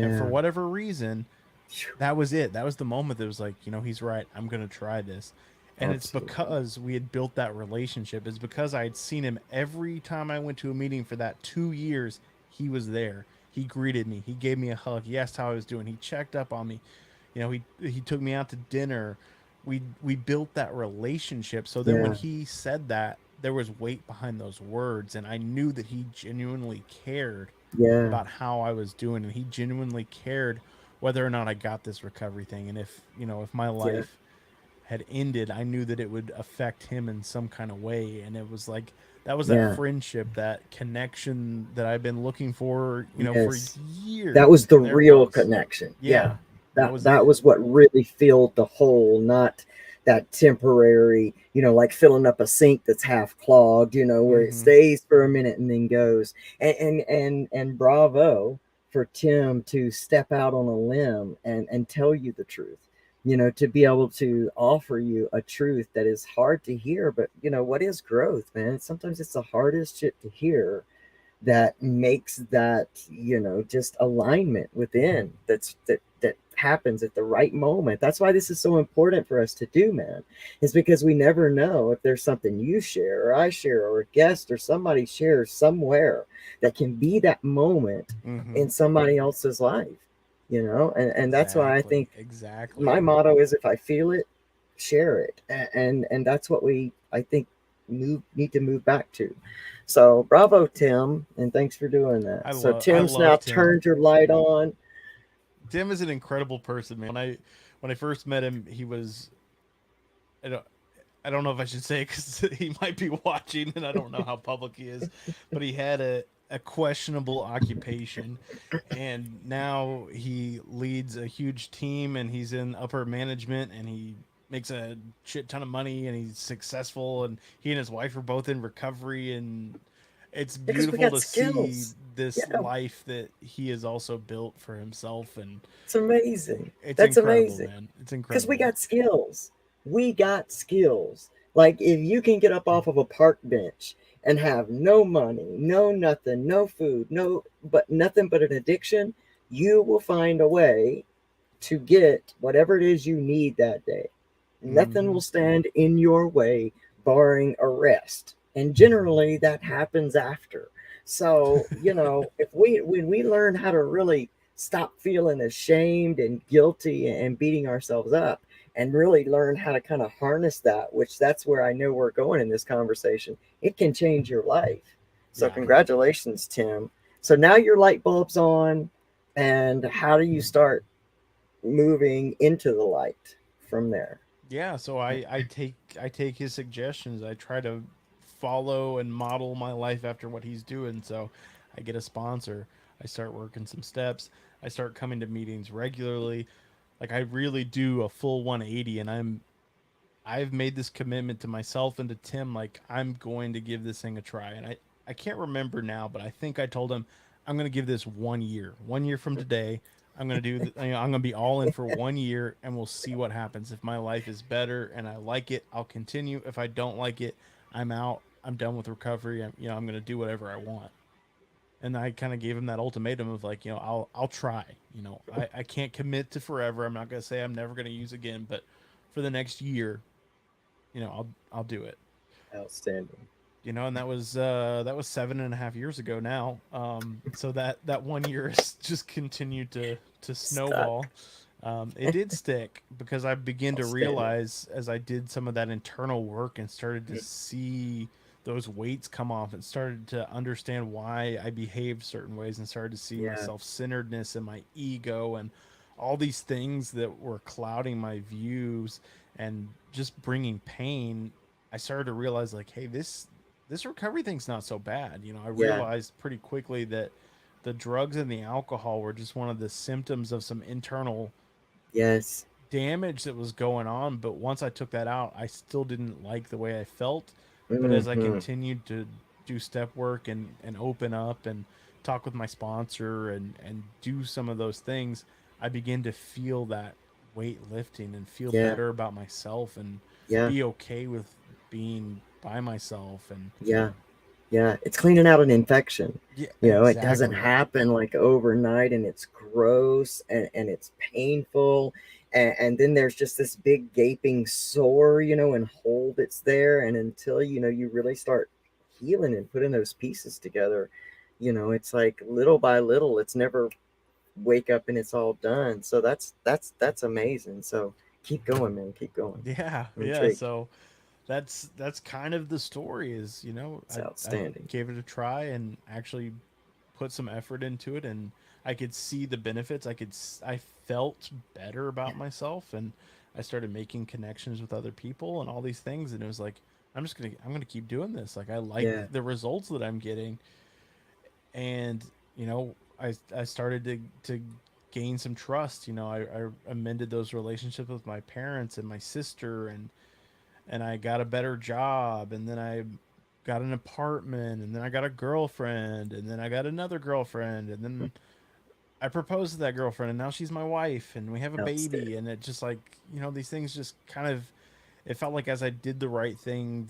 S2: And for
S1: yeah.
S2: whatever reason,
S1: Phew.
S2: that was it. That was the moment that was like, he's right. I'm going to try this. And it's
S1: Absolutely.
S2: because we had built that relationship. It's because I had seen him every time I went to a meeting for that 2 years. He was there. He greeted me. He gave me a hug. He asked how I was doing. He checked up on me. He took me out to dinner. We built that relationship. So then when
S1: Yeah.
S2: he said that, there was weight behind those words, and I knew that he genuinely cared
S1: Yeah.
S2: about how I was doing, and he genuinely cared whether or not I got this recovery thing. And if my
S1: Yeah.
S2: life had ended, I knew that it would affect him in some kind of way. And it was like, that was that
S1: Yeah.
S2: friendship, that connection that I've been looking for
S1: Yes. That
S2: years.
S1: was the
S2: And there it
S1: real
S2: was.
S1: connection.
S2: Yeah,
S1: Yeah.
S2: that
S1: That
S2: was
S1: that
S2: it.
S1: was what really filled the hole, not that temporary, like filling up a sink that's half clogged, where it
S2: Mm-hmm.
S1: stays for a minute and then goes. And bravo for Tim to step out on a limb and tell you the truth. To be able to offer you a truth that is hard to hear, but what is growth, man? Sometimes it's the hardest shit to hear, that makes that just alignment within, that happens at the right moment. That's why this is so important for us to do, man, is because we never know if there's something you share or I share or a guest or somebody shares somewhere that can be that moment
S2: Mm-hmm.
S1: in somebody else's life. And that's why I
S2: Exactly.
S1: think
S2: Exactly.
S1: my motto is, if I feel it, share it. And that's what we, I think, need to move back to. So bravo, Tim, and thanks for doing that. So
S2: I
S1: Tim's now
S2: love Tim.
S1: turned your light on.
S2: Tim is an incredible person, man. When I first met him, he was, I don't know if I should say because he might be watching, and I don't know how public he is, but he had a questionable occupation, and now he leads a huge team, and he's in upper management, and he makes a shit ton of money, and he's successful, and he and his wife are both in recovery, and it's
S1: Because we
S2: beautiful
S1: got
S2: to see
S1: skills.
S2: this
S1: Yeah,
S2: life that he has also built for himself, and
S1: it's amazing.
S2: it's
S1: That's
S2: incredible,
S1: amazing.
S2: man. It's
S1: Because we
S2: incredible.
S1: got skills. We got skills. Like if you can get up off of a park bench and have no money, no nothing, no food, no but nothing but an addiction, you will find a way to get whatever it is you need that day. Nothing
S2: Hmm.
S1: will stand in your way, barring arrest. And generally, that happens after. So, if we when we learn how to really stop feeling ashamed and guilty and beating ourselves up, and really learn how to kind of harness that, which that's where I know we're going in this conversation, it can change your life. So,
S2: Yeah.
S1: congratulations, Tim. So now your light bulb's on, and how do you start moving into the light from there?
S2: Yeah, so I take his suggestions. I try to follow and model my life after what he's doing. So I get a sponsor. I start working some steps. I start coming to meetings regularly. Like I really do a full 180, and I've made this commitment to myself and to Tim, like I'm going to give this thing a try. And I can't remember now, but I think I told him I'm going to give this 1 year. 1 year from today, I'm going to I'm going to be all in for 1 year, and we'll see what happens. If my life is better and I like it, I'll continue. If I don't like it, I'm out. I'm done with recovery. I'm going to do whatever I want. And I kind of gave him that ultimatum of like, I'll try. I can't commit to forever. I'm not going to say I'm never going to use again, but for the next year, I'll do it.
S1: Outstanding.
S2: And that was 7.5 years ago now. So that 1 year has just continued to
S1: Stuck.
S2: snowball. It did stick because I began to
S1: Outstanding.
S2: realize as I did some of that internal work and started to see those weights come off and started to understand why I behaved certain ways and started to see my
S1: Yeah.
S2: self-centeredness and my ego and all these things that were clouding my views and just bringing pain. I started to realize like, hey, this recovery thing's not so bad. I
S1: Yeah.
S2: realized pretty quickly that the drugs and the alcohol were just one of the symptoms of some internal
S1: Yes.
S2: damage that was going on. But once I took that out, I still didn't like the way I felt. But as I
S1: Hmm.
S2: continued to do step work and open up and talk with my sponsor and do some of those things, I began to feel that weight lifting and feel
S1: Yeah.
S2: better about myself and
S1: Yeah.
S2: be okay with being by myself. And
S1: Yeah. Yeah. It's cleaning out an infection.
S2: yeah,
S1: It doesn't
S2: exactly.
S1: happen like overnight, and it's gross, and it's painful. And then there's just this big gaping sore, and hole that's there. And until, you really start healing and putting those pieces together, it's like little by little, it's never wake up and it's all done. So that's amazing. So keep going, man. Keep going.
S2: Yeah,
S1: I'm
S2: yeah.
S1: intrigued.
S2: So that's kind of the story is,
S1: It's
S2: I
S1: outstanding.
S2: gave it a try and actually put some effort into it, and I could see the benefits. I felt better about myself, and I started making connections with other people and all these things, and it was like I'm going to keep doing this. Like I like
S1: Yeah.
S2: the results that I'm getting, and I started to gain some trust. I amended those relationships with my parents and my sister, and I got a better job, and then I got an apartment, and then I got a girlfriend, and then I got another girlfriend, and then I proposed to that girlfriend, and now she's my wife, and we have a baby,
S1: Outstanding.
S2: and it just like these things just kind of it felt like as I did the right thing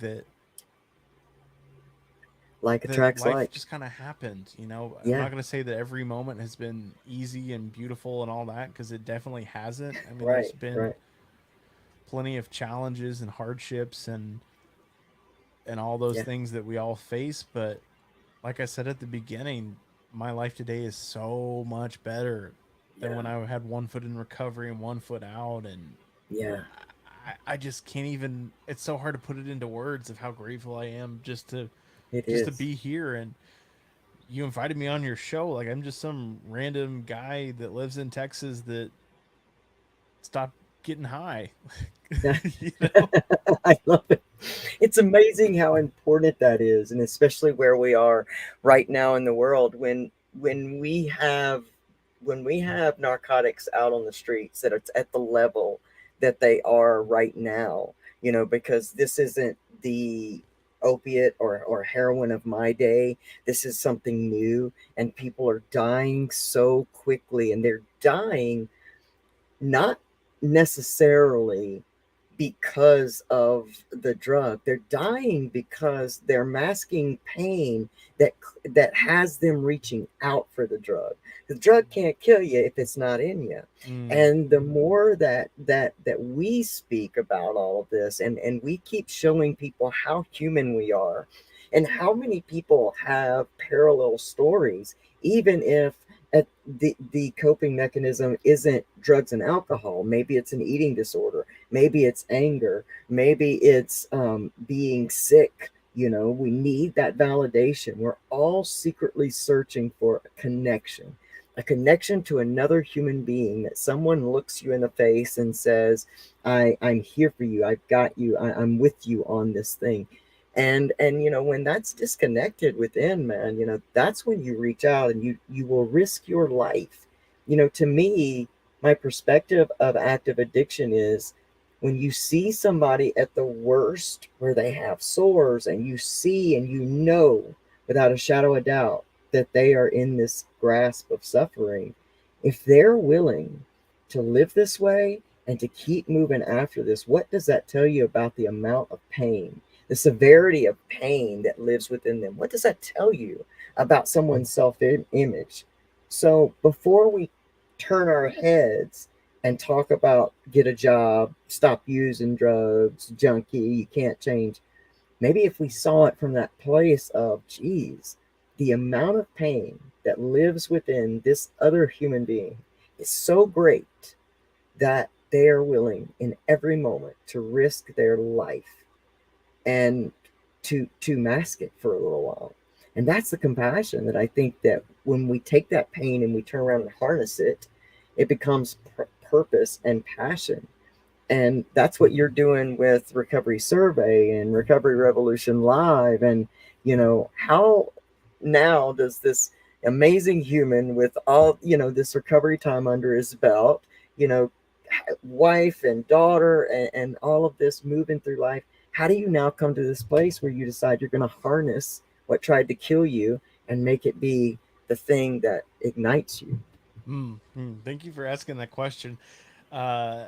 S1: Like
S2: that
S1: attracts
S2: life
S1: like.
S2: just kind of happened. I'm
S1: Yeah.
S2: not going to say that every moment has been easy and beautiful and all that because it definitely hasn't. I mean, there's
S1: Right.
S2: been
S1: Right.
S2: plenty of challenges and hardships and all those
S1: Yeah.
S2: things that we all face. But like I said at the beginning, my life today is so much better than
S1: Yeah.
S2: when I had one foot in recovery and one foot out. And
S1: Yeah.
S2: I just can't even, it's so hard to put it into words of how grateful I am
S1: It
S2: just to
S1: is.
S2: be here. And you invited me on your show. I'm just some random guy that lives in Texas that stopped getting high.
S1: Yeah.
S2: You know?
S1: I love it. It's amazing how important that is, and especially where we are right now in the world when we have narcotics out on the streets that it's at the level that they are right now, because this isn't the opiate or heroin of my day. This is something new, and people are dying so quickly, and they're dying not necessarily because of the drug. They're dying because they're masking pain that has them reaching out for the drug. The drug can't kill you if it's not in you.
S2: Mm.
S1: And the more that we speak about all of this, and we keep showing people how human we are, and how many people have parallel stories, even if the coping mechanism isn't drugs and alcohol. Maybe it's an eating disorder. Maybe it's anger. Maybe it's being sick. We need that validation. We're all secretly searching for a connection to another human being, that someone looks you in the face and says, I'm here for you. I've got you. I'm with you on this thing. And when that's disconnected within, man, that's when you reach out, and you will risk your life. To me, my perspective of active addiction is, when you see somebody at the worst, where they have sores, and you see and without a shadow of doubt that they are in this grasp of suffering, if they're willing to live this way and to keep moving after this, what does that tell you about the amount of pain, the severity of pain that lives within them? What does that tell you about someone's self-image? So before we turn our heads and talk about get a job, stop using drugs, junkie, you can't change, maybe if we saw it from that place of, geez, the amount of pain that lives within this other human being is so great that they are willing in every moment to risk their life and to mask it for a little while. And that's the compassion that I think that when we take that pain and we turn around and harness it, it becomes purpose and passion. And that's what you're doing with Recovery Survey and Recovery Revolution Live. And how now does this amazing human, with all this recovery time under his belt, you know wife and daughter, and all of this moving through life, how do you now come to this place where you decide you're going to harness what tried to kill you and make it be the thing that ignites you?
S2: Thank you for asking that question. Uh,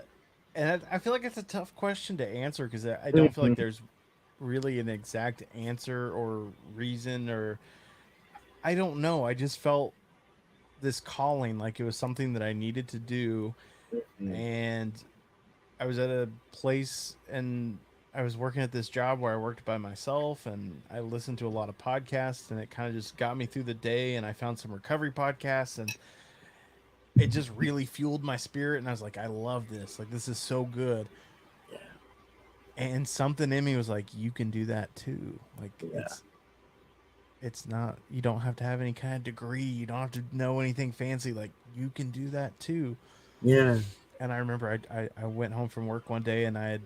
S2: and I feel like it's a tough question to answer, because I don't feel like
S1: Mhm.
S2: there's really an exact answer or reason, or I don't know. I just felt this calling, like it was something that I needed to do.
S1: Mhm.
S2: And I was at a place, and I was working at this job where I worked by myself, and I listened to a lot of podcasts, and it kind of just got me through the day. And I found some recovery podcasts, and it just really fueled my spirit. And I was like, I love this. Like, this is so good. And something in me was like, you can do that too. Like,
S1: Yeah.
S2: it's not, you don't have to have any kind of degree. You don't have to know anything fancy. Like, you can do that too.
S1: Yeah.
S2: And I remember I went home from work one day, and I'd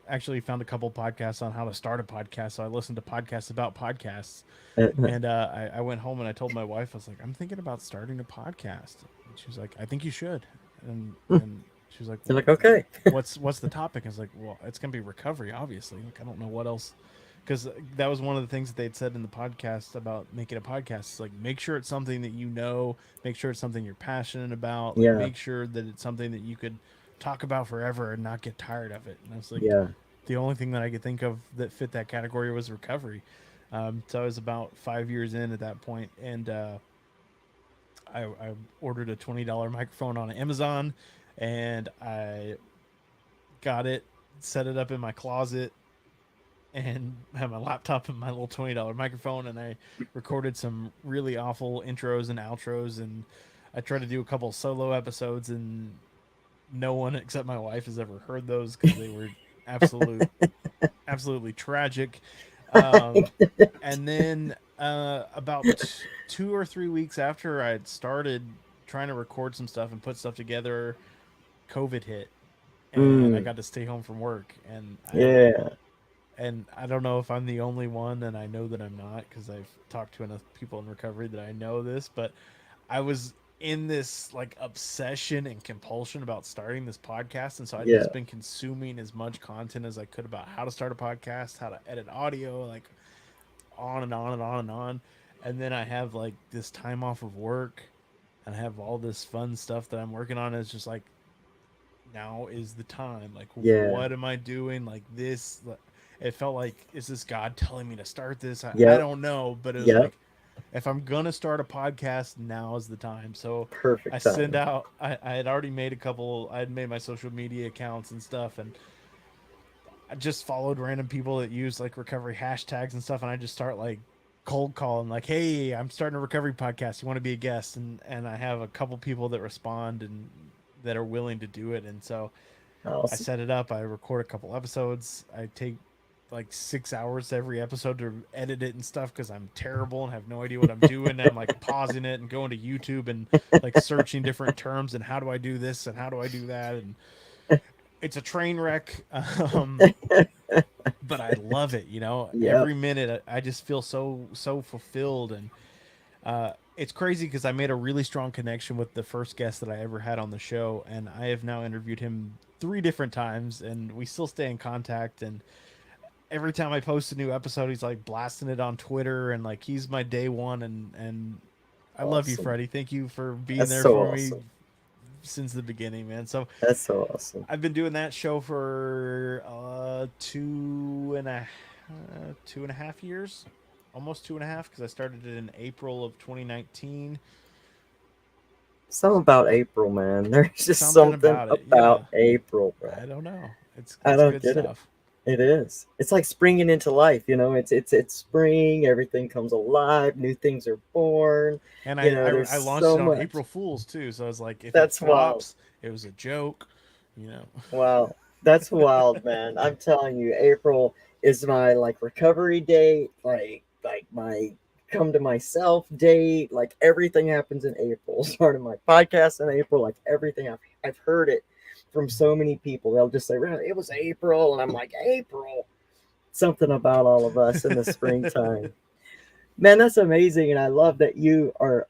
S2: actually found a couple podcasts on how to start a podcast. So I listened to podcasts about podcasts. And I went home and I told my wife, I was like, I'm thinking about starting a podcast. And she was like, I think you should. And she was like,
S1: You're like, okay.
S2: what's the topic? I was like, well, it's gonna be recovery, obviously. Like, I don't know what else, because that was one of the things that they'd said in the podcast about making a podcast. It's like, make sure it's something that you know, make sure it's something you're passionate about, like
S1: Yeah.
S2: make sure that it's something that you could talk about forever and not get tired of it. And I was like,
S1: Yeah.
S2: the only thing that I could think of that fit that category was recovery. So I was about 5 years in at that point, and I ordered a $20 microphone on Amazon, and I got it, set it up in my closet, and had my laptop and my little $20 microphone, and I recorded some really awful intros and outros, and I tried to do a couple solo episodes, and no one except my wife has ever heard those, because they were absolutely tragic. And then about 2 or 3 weeks after I had started trying to record some stuff and put stuff together, COVID hit, and I got to stay home from work.
S1: Yeah.
S2: And I don't know if I'm the only one, and I know that I'm not because I've talked to enough people in recovery that I know this, but I was in this like obsession and compulsion about starting this podcast, and so I'd
S1: Yeah.
S2: just been consuming as much content as I could about how to start a podcast, how to edit audio, like on and on and on and on. And then I have like this time off of work, and I have all this fun stuff that I'm working on. It's just like, now is the time. Like,
S1: Yeah.
S2: what am I doing? Like this, it felt like, is this God telling me to start this? I
S1: Yep.
S2: don't know, but it was
S1: Yep.
S2: like, if I'm gonna start a podcast, now is the time. So I
S1: Perfect
S2: send
S1: time.
S2: out. I had already made a couple. I had made my social media accounts and stuff, and I just followed random people that use like recovery hashtags and stuff, and I just start like cold calling, like, "Hey, I'm starting a recovery podcast. You want to be a guest?" And I have a couple people that respond and that are willing to do it, and so I
S1: Awesome.
S2: set it up. I record a couple episodes. I take like 6 hours every episode to edit it and stuff because I'm terrible and have no idea what I'm doing. And I'm like pausing it and going to YouTube and like searching different terms and how do I do this and how do I do that, and it's a train wreck. But I love it. You know,
S1: Yep.
S2: every minute I just feel so fulfilled, and it's crazy because I made a really strong connection with the first guest that I ever had on the show, and I have now interviewed him 3 different times, and we still stay in contact. And every time I post a new episode, he's like blasting it on Twitter, and like he's my day one. And I love you,
S1: Awesome.
S2: Freddie. Thank you for being
S1: That's
S2: there
S1: so
S2: for me
S1: awesome.
S2: since the beginning, man. So
S1: That's so awesome.
S2: I've been doing that show for 2.5 years, almost 2.5, because I started it in April of 2019.
S1: Something about April, man. There's just
S2: Something
S1: something
S2: about it,
S1: about
S2: yeah.
S1: April, bro.
S2: I don't know.
S1: I
S2: It's
S1: don't
S2: good
S1: get it.
S2: stuff.
S1: It is. It's like springing into life, you know. It's spring. Everything comes alive. New things are born.
S2: And
S1: You know, there's
S2: I launched
S1: so
S2: it on
S1: much.
S2: April Fools too, so I was like, if it
S1: That's wild.
S2: flops, it was a joke, you know.
S1: Wow. That's wild, man. I'm telling you, April is my like recovery date, like my come to myself date. Like everything happens in April. Starting my podcast in April, like everything I've heard it from so many people. They'll just say, "Well, it was April," and I'm like, April. Something about all of us in the springtime. Man, that's amazing, and I love that you are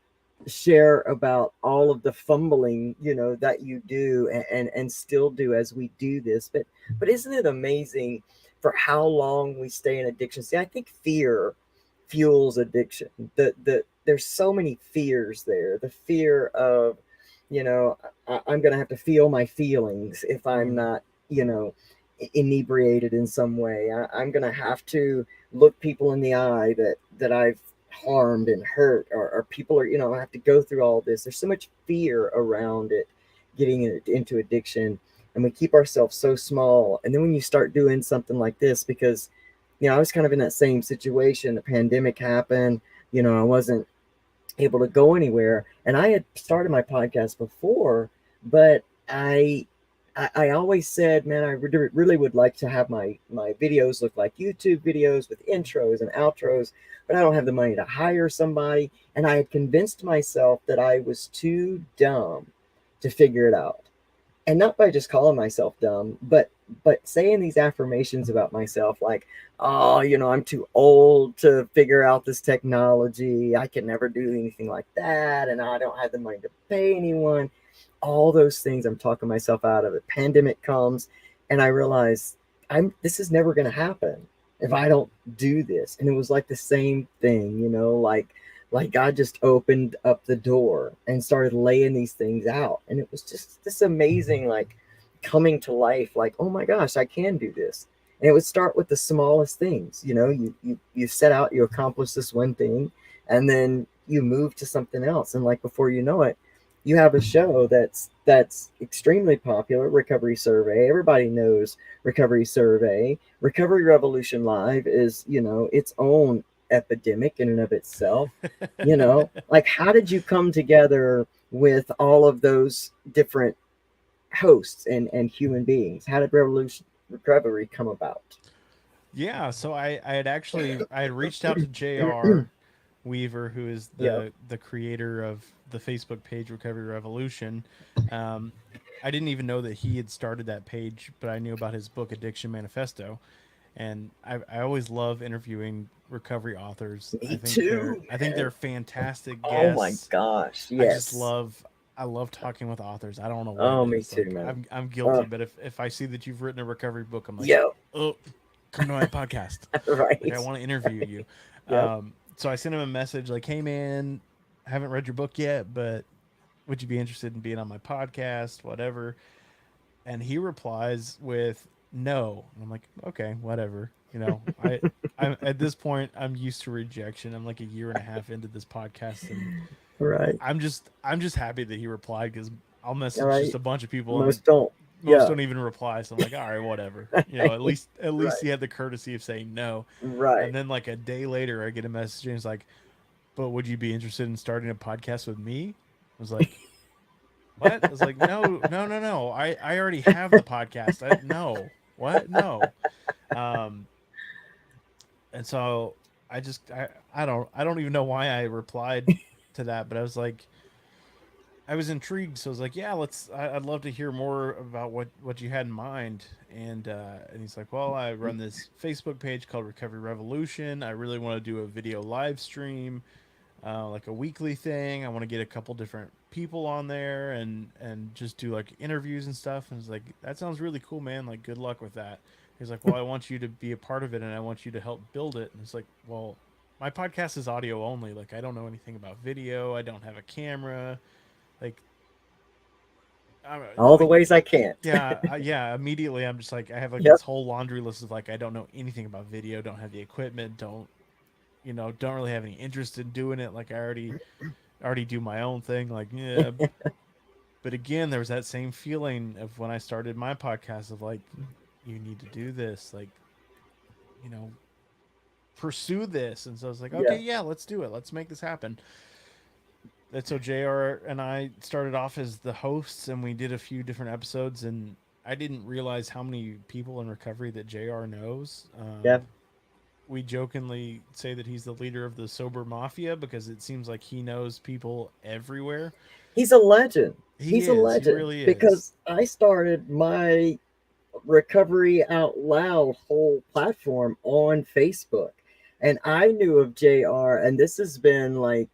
S1: share about all of the fumbling, you know, that you do and still do as we do this. But isn't it amazing for how long we stay in addiction? See, I think fear fuels addiction. There's so many fears there. The fear of, you know, I'm gonna have to feel my feelings if I'm
S2: Hmm.
S1: not, you know, inebriated in some way. I'm gonna have to look people in the eye that I've harmed and hurt, or people are, you know, have to go through all this. There's so much fear around it, getting it into addiction, and we keep ourselves so small. And then when you start doing something like this, because you know, I was kind of in that same situation. The pandemic happened. You know, I wasn't able to go anywhere. And I had started my podcast before, but I always said, man, I really would like to have my videos look like YouTube videos with intros and outros, but I don't have the money to hire somebody. And I had convinced myself that I was too dumb to figure it out, and not by just calling myself dumb, but saying these affirmations about myself, like, oh, you know, I'm too old to figure out this technology, I can never do anything like that, and I don't have the money to pay anyone. All those things, I'm talking myself out of it. Pandemic comes, and I realize I'm this is never going to happen if I don't do this. And it was like the same thing, you know, like God just opened up the door and started laying these things out. And it was just this amazing, like coming to life, like, oh my gosh, I can do this. And it would start with the smallest things. You know, you set out, you accomplish this one thing, and then you move to something else. And like before you know it, you have a show that's extremely popular, Recovery Survey. Everybody knows Recovery Survey. Recovery Revolution Live is, you know, its own epidemic in and of itself. You know, like how did you come together with all of those different hosts and human beings? How did Revolution Recovery come about?
S2: Yeah, so I had reached out to JR Weaver, who is
S1: Yep.
S2: the creator of the Facebook page Recovery Revolution. Um, I didn't even know that he had started that page, but I knew about his book Addiction Manifesto, and I always love interviewing recovery authors.
S1: Me too,
S2: I think
S1: man.
S2: they're fantastic
S1: Oh my
S2: guests.
S1: gosh,
S2: I just
S1: yes.
S2: love I love talking with authors. I don't know what it
S1: Oh, me
S2: is.
S1: too,
S2: Like
S1: man.
S2: I'm guilty,
S1: Oh,
S2: but if I see that you've written a recovery book, I'm like,
S1: yep.
S2: oh, come to my podcast. Like I
S1: Right.
S2: want to interview you.
S1: Yep.
S2: So I sent him a message like, hey man, I haven't read your book yet, but would you be interested in being on my podcast? Whatever. And he replies with no. And I'm like, okay, whatever. I'm at this point I'm used to rejection. I'm like a year and a half into this podcast, and
S1: Right.
S2: I'm just happy that he replied because I'll
S1: All
S2: message just
S1: right.
S2: a bunch of people and
S1: Most don't.
S2: most
S1: Yeah.
S2: don't even reply. So I'm like, all right, whatever. At least
S1: Right.
S2: he had the courtesy of saying no. And
S1: Right.
S2: then like a day later, I get a message and he's like, "But would you be interested in starting a podcast with me?" I was like, "What?" I was like, "No, no, no, no. I already have the podcast. No, what? No." Um, and so I don't even know why I replied to that, but I was like, I was intrigued, so I was like, "Yeah, I'd love to hear more about what you had in mind." And he's like, "Well, I run this Facebook page called Recovery Revolution. I really want to do a video live stream, like a weekly thing. I want to get a couple different people on there and just do like interviews and stuff." And I was like, "That sounds really cool, man. Like, good luck with that." He's like, "Well, I want you to be a part of it, and I want you to help build it." And it's like, "Well, my podcast is audio only. Like, I don't know anything about video. I don't have a camera." Like
S1: All the
S2: like
S1: ways I can't.
S2: yeah, immediately I'm just like I have like
S1: Yep.
S2: this whole laundry list of like I don't know anything about video, don't have the equipment, don't really have any interest in doing it. Like I already do my own thing. Like, yeah. But again, there was that same feeling of when I started my podcast of like, you need to do this, like, you know, pursue this. And so I was like, okay,
S1: Yeah.
S2: yeah, let's do it. Let's make this happen. And so JR and I started off as the hosts, and we did a few different episodes. And I didn't realize how many people in recovery that JR knows.
S1: Yeah.
S2: We jokingly say that he's the leader of the sober mafia because it seems like he knows people everywhere.
S1: He's a legend.
S2: He
S1: He's a
S2: is. He
S1: legend
S2: really is.
S1: because I started my Recovery Out Loud whole platform on Facebook. And I knew of JR, and this has been like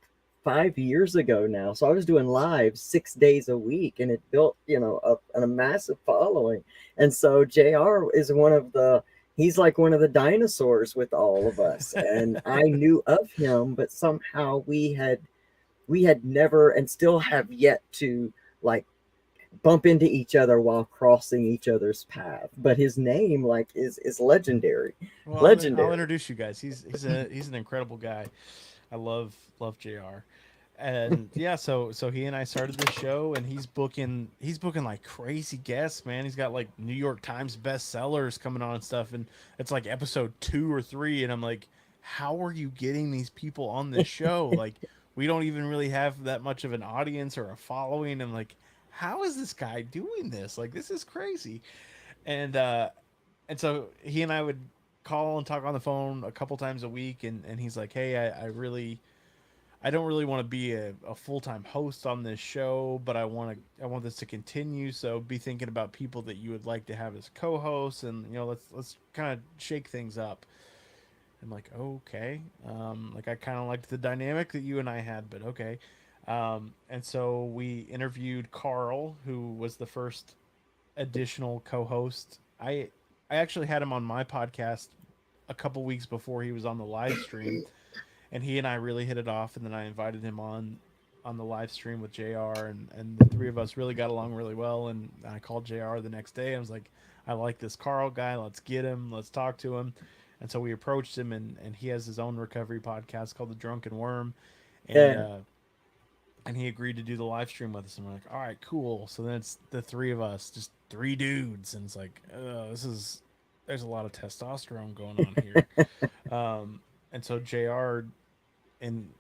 S1: 5 years ago now. So I was doing live 6 days a week, and it built, a massive following. And so JR is he's like one of the dinosaurs with all of us. And I knew of him, but somehow we had never and still have yet to like bump into each other while crossing each other's path. But his name like is legendary.
S2: Well, I'll
S1: Legendary.
S2: introduce you guys. He's an incredible guy. I love Jr. And yeah, so he and I started this show, and he's booking like crazy guests, man. He's got like New York Times bestsellers coming on and stuff, and it's like episode 2 or 3, and I'm like, how are you getting these people on this show? Like, we don't even really have that much of an audience or a following, and like, how is this guy doing this? Like, this is crazy. And uh and so he and I would call and talk on the phone a couple times a week, and he's like, hey, I don't really want to be a full time host on this show, but I want this to continue. So be thinking about people that you would like to have as co-hosts, and let's kind of shake things up. I'm like, okay, like I kind of liked the dynamic that you and I had, but okay. And so we interviewed Carl, who was the first additional co-host. I actually had him on my podcast a couple weeks before he was on the live stream, and he and I really hit it off. And then I invited him on the live stream with Jr. and the three of us really got along really well. And I called Jr. the next day. I was like, I like this Carl guy. Let's get him. Let's talk to him. And so we approached him, and he has his own recovery podcast called The Drunken Worm, and
S1: Yeah.
S2: uh, and he agreed to do the live stream with us. And we're like, all right, cool. So then it's the three of us, just three dudes, and it's like, there's a lot of testosterone going on here. And so and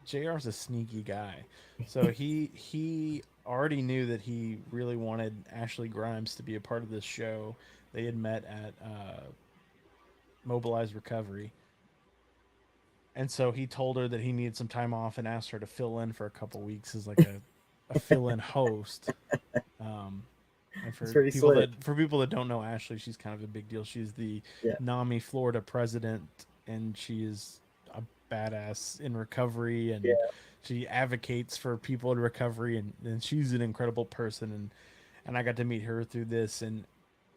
S2: JR's a sneaky guy. So he already knew that he really wanted Ashley Grimes to be a part of this show. They had met at Mobilize Recovery. And so he told her that he needed some time off and asked her to fill in for a couple weeks as like a fill in host. And
S1: It's pretty slick.
S2: for people that don't know Ashley, she's kind of a big deal. She's the
S1: Yeah.
S2: NAMI Florida president, and she is a badass in recovery, and
S1: Yeah.
S2: she advocates for people in recovery, and she's an incredible person. And I got to meet her through this, and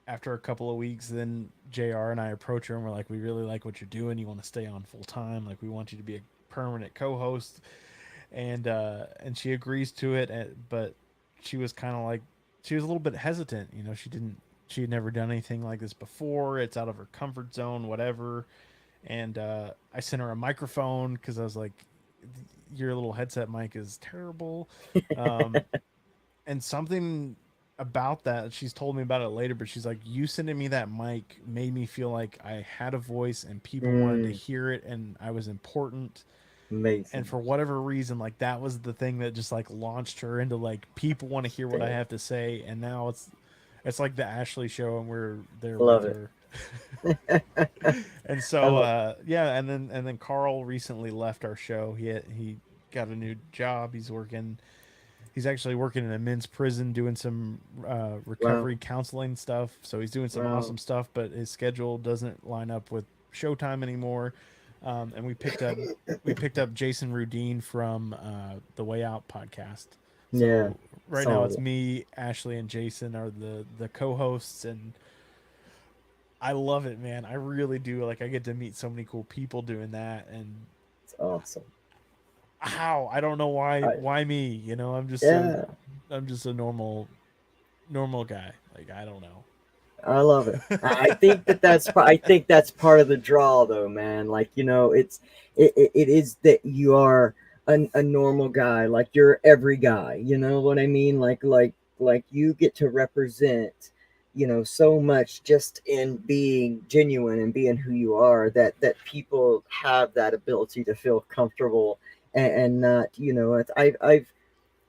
S2: after a couple of weeks, then JR and I approach her and we're like, we really like what you're doing. You want to stay on full time? Like, we want you to be a permanent co-host. And she agrees to it, but she was kind of like, she was a little bit hesitant. You know, she had never done anything like this before. It's out of her comfort zone, whatever. And I sent her a microphone because I was like, your little headset mic is terrible. Um, and something about that, she's told me about it later, but she's like, you sending me that mic made me feel like I had a voice and people wanted to
S1: Mm,
S2: hear it and I was important. And
S1: amazing.
S2: for whatever reason, like, that was the thing that just like launched her into like, people want to hear what I
S1: Damn.
S2: have to say. And now it's like the Ashley show and we're there with
S1: Love it.
S2: her. And
S1: I
S2: so
S1: love
S2: yeah, and then Carl recently left our show. He got a new job. He's actually working in a men's prison doing some
S1: Wow.
S2: recovery counseling stuff. So he's doing some
S1: Wow.
S2: awesome stuff, but his schedule doesn't line up with showtime anymore. And we picked up Jason Rudine from the Way Out podcast.
S1: Yeah.
S2: So right now
S1: Saw
S2: it's
S1: that.
S2: me, Ashley, and Jason are the co-hosts, and I love it, man. I really do. Like, I get to meet so many cool people doing that, and
S1: It's awesome.
S2: how I don't know why
S1: I,
S2: why me. You know,
S1: yeah.
S2: I'm just a normal guy. Like, I don't know.
S1: I love it. I think I think that's part of the draw, though, man. Like, it is that you are a normal guy, like you're every guy. You know what I mean? Like you get to represent, so much just in being genuine and being who you are, that people have that ability to feel comfortable and not,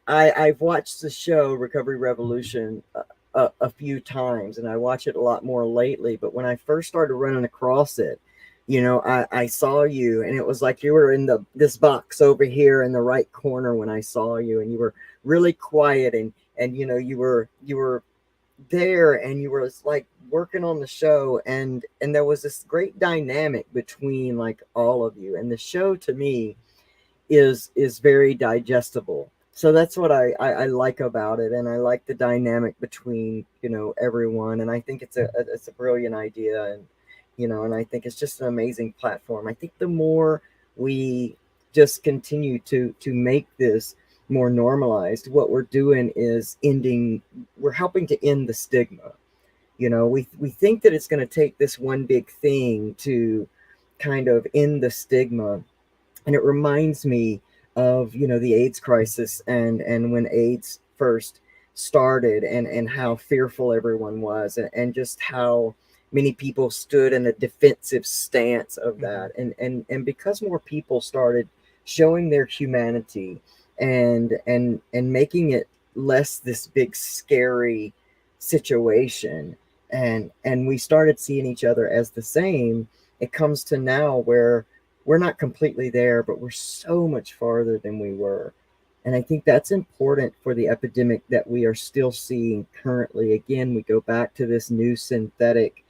S1: I've watched the show Recovery Revolution a few times, and I watch it a lot more lately. But when I first started running across it, I saw you, and it was like you were in this box over here in the right corner when I saw you, and you were really quiet, and you were there, and you were like working on the show, and there was this great dynamic between like all of you, and the show to me is very digestible. So that's what I like about it, and I like the dynamic between everyone, and I think it's a brilliant idea, and I think it's just an amazing platform. I think the more we just continue to make this more normalized, what we're doing is we're helping to end the stigma. We think that it's going to take this one big thing to kind of end the stigma, and it reminds me of the AIDS crisis, and when AIDS first started, and how fearful everyone was, and just how many people stood in a defensive stance of
S2: Hmm.
S1: that, and because more people started showing their humanity, and making it less this big scary situation, and we started seeing each other as the same, it comes to now where we're not completely there, but we're so much farther than we were. And I think that's important for the epidemic that we are still seeing currently. Again, we go back to this new synthetic,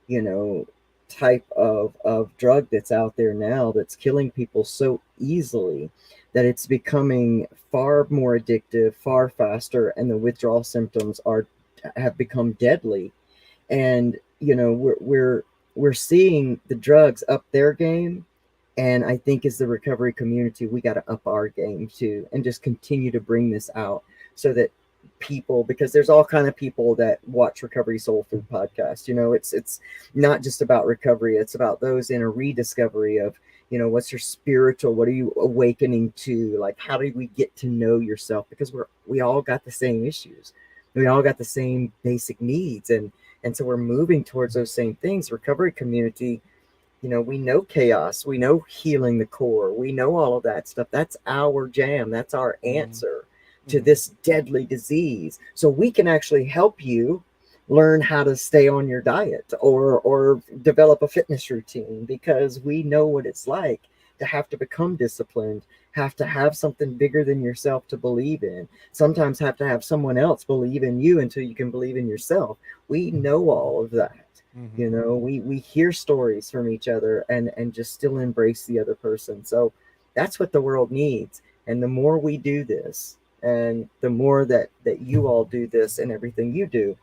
S1: you know, type of drug that's out there now that's killing people so easily that it's becoming far more addictive, far faster, and the withdrawal symptoms have become deadly. And we're seeing the drugs up their game, and I think as the recovery community, we got to up our game too, and just continue to bring this out so that people, because there's all kind of people that watch Recovery Soul Food podcast. It's not just about recovery; it's about those in a rediscovery of what's your spiritual, what are you awakening to, like how do we get to know yourself, because we all got the same issues, we all got the same basic needs, and so we're moving towards those same things. Recovery community, we know chaos, we know healing the core, we know all of that stuff. That's our jam, that's our
S2: Hmm.
S1: answer to
S2: Hmm.
S1: this deadly disease. So we can actually help you learn how to stay on your diet, or develop a fitness routine, because we know what it's like to have to become disciplined have to have something bigger than yourself to believe in. Sometimes have to have someone else believe in you until you can believe in yourself. We know all of that.
S2: Mm-hmm.
S1: You know, we hear stories from each other and just still embrace the other person. So that's what the world needs. And the more we do this, and the more that you all do this and everything you do,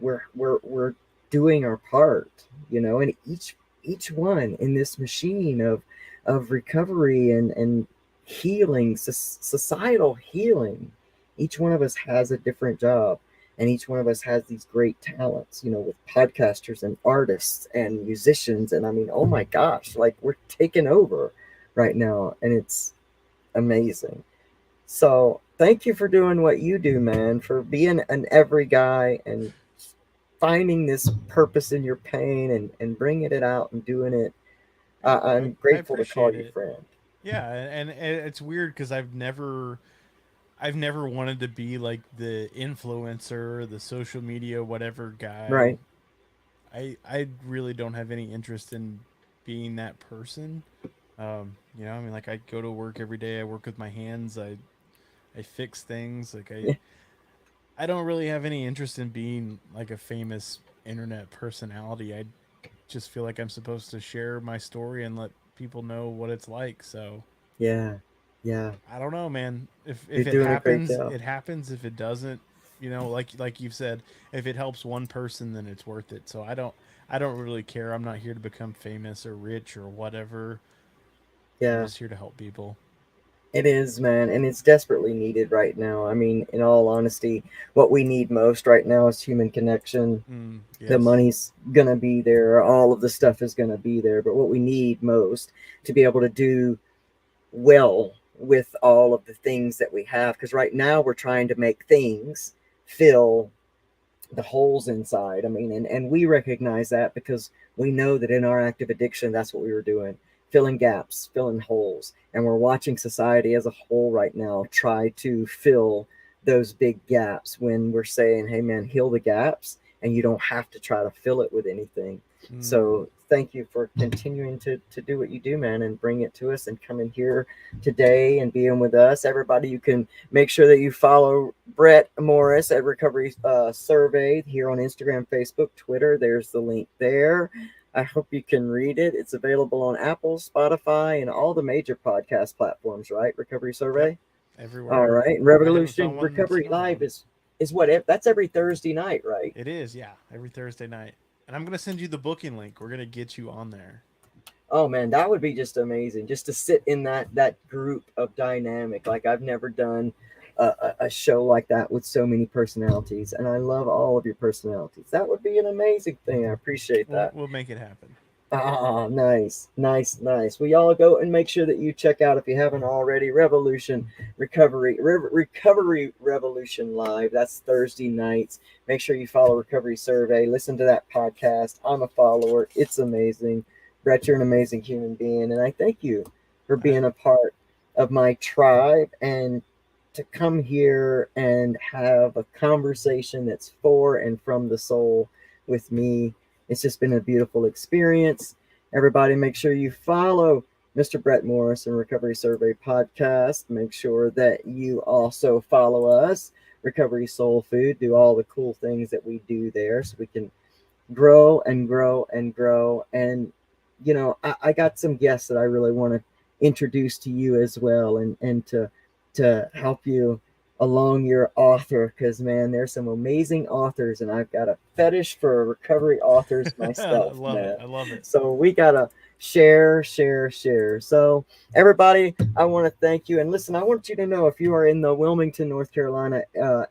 S1: we're doing our part, you know. And each one in this machine of recovery and healing, societal healing, each one of us has a different job, and each one of us has these great talents, you know, with podcasters and artists and musicians. And I mean, oh my gosh, like we're taking over right now, and it's amazing. So thank you for doing what you do, man, for being an every guy and finding this purpose in your pain and bringing it out and doing it. I'm
S2: I
S1: grateful to call
S2: appreciate
S1: you
S2: it.
S1: friend.
S2: Yeah, and it's weird because I've never wanted to be like the influencer, the social media, whatever guy.
S1: Right.
S2: I really don't have any interest in being that person. You know, I mean, like I go to work every day. I work with my hands. I fix things. Like
S1: Yeah.
S2: I don't really have any interest in being like a famous internet personality. I just feel like I'm supposed to share my story and let people know what it's like. So
S1: Yeah. Yeah.
S2: I don't know, man.
S1: You're
S2: If it
S1: doing a great
S2: happens,
S1: job.
S2: it happens. If it doesn't, you know, like you've said, if it helps one person, then it's worth it. So I don't really care. I'm not here to become famous or rich or whatever. I'm
S1: Yeah.
S2: just here to help people.
S1: It is, man, and it's desperately needed right now. I mean, in all honesty, what we need most right now is human connection. The
S2: Yes.
S1: money's gonna be there, all of the stuff is gonna be there, but what we need most to be able to do well with all of the things that we have, because right now we're trying to make things fill the holes inside. I mean, and we recognize that because we know that in our active addiction, that's what we were doing, filling gaps, filling holes. And we're watching society as a whole right now try to fill those big gaps when we're saying, hey, man, heal the gaps and you don't have to try to fill it with anything.
S2: Mm.
S1: So thank you for continuing to do what you do, man, and bring it to us and coming here today and being with us. Everybody, you can make sure that you follow Brett Morris at Recovery Survey here on Instagram, Facebook, Twitter. There's the link there. I hope you can read it. It's available on Apple, Spotify, and all the major podcast platforms, right? Recovery
S2: Yep.
S1: Survey. All
S2: Everywhere.
S1: right. And
S2: I haven't
S1: Revolution
S2: found one that's
S1: Recovery
S2: not
S1: Live
S2: on.
S1: is what? That's every Thursday night, right?
S2: It is, yeah. Every Thursday night. And I'm gonna send you the booking link. We're gonna get you on there.
S1: Oh man, that would be just amazing. Just to sit in that group of dynamic. Like I've never done a show like that with so many personalities, and I love all of your personalities. That would be an amazing thing. I appreciate that.
S2: We'll make it happen.
S1: Ah, nice, nice, nice. We all go and make sure that you check out, if you haven't already, Revolution Recovery Revolution Live. That's Thursday nights. Make sure you follow Recovery Survey. Listen to that podcast. I'm a follower. It's amazing. Brett, you're an amazing human being, and I thank you for
S2: I
S1: being a part of my tribe and to come here and have a conversation that's for and from the soul with me. It's just been a beautiful experience. Everybody, make sure you follow Mr. Brett Morris and Recovery Survey Podcast. Make sure that you also follow us, Recovery Soul Food. Do all the cool things that we do there so we can grow and grow and grow. And, you know, I got some guests that I really want to introduce to you as well, and to help you along your author, because man, there's some amazing authors, and I've got a fetish for recovery authors
S2: I
S1: myself,
S2: love it.
S1: man.
S2: I love it.
S1: So we gotta share. So everybody, I want to thank you. And listen, I want you to know, if you are in the Wilmington, North Carolina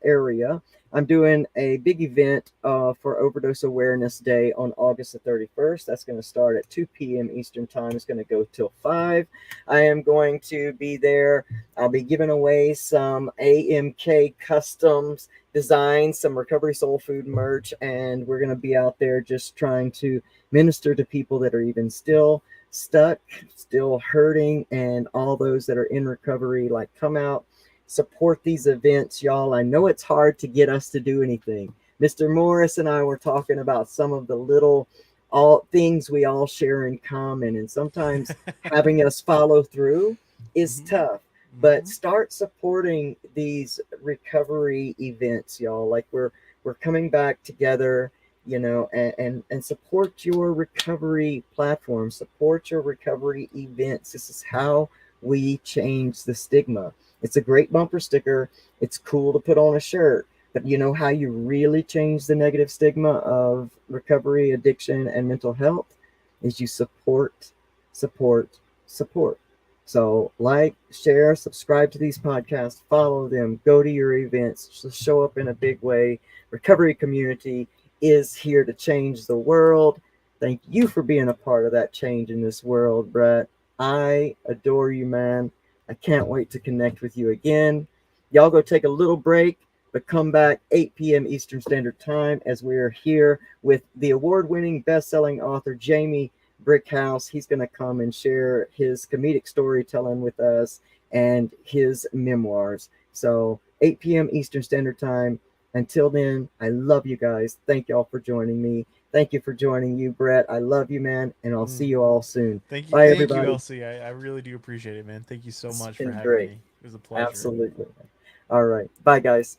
S1: area, I'm doing a big event for Overdose Awareness Day on August the 31st. That's going to start at 2 p.m. Eastern Time. It's going to go till 5. I am going to be there. I'll be giving away some AMK customs designs, some Recovery Soul Food merch, and we're going to be out there just trying to minister to people that are even still stuck, still hurting, and all those that are in recovery. Like, come out, support these events, y'all. I know it's hard to get us to do anything. Mr. Morris and I were talking about some of the little all things we all share in common, and sometimes having us follow through is tough. But start supporting these recovery events, y'all. Like we're coming back together, you know, and support your recovery platform, support your recovery events. This is how we change the stigma. It's a great bumper sticker. It's cool to put on a shirt. But you know how you really change the negative stigma of recovery, addiction, and mental health is you support, support, support. So like, share, subscribe to these podcasts, follow them, go to your events, show up in a big way. Recovery community is here to change the world. Thank you for being a part of that change in this world, Brett. I adore you, man. I can't wait to connect with you again. Y'all go take a little break, but come back 8 p.m. Eastern Standard Time as we are here with the award-winning best-selling author Jamie Brickhouse. He's going to come and share his comedic storytelling with us and his memoirs. So 8 p.m. Eastern Standard Time. Until then, I love you guys. Thank y'all for joining me. Thank you for joining you, Brett. I love you, man, and I'll see you all soon.
S2: Thank you.
S1: Bye,
S2: Thank
S1: everybody.
S2: you, LC. I really do appreciate it, man. Thank you so much for having
S1: Great.
S2: me. It was a pleasure.
S1: Absolutely. All right. Bye, guys.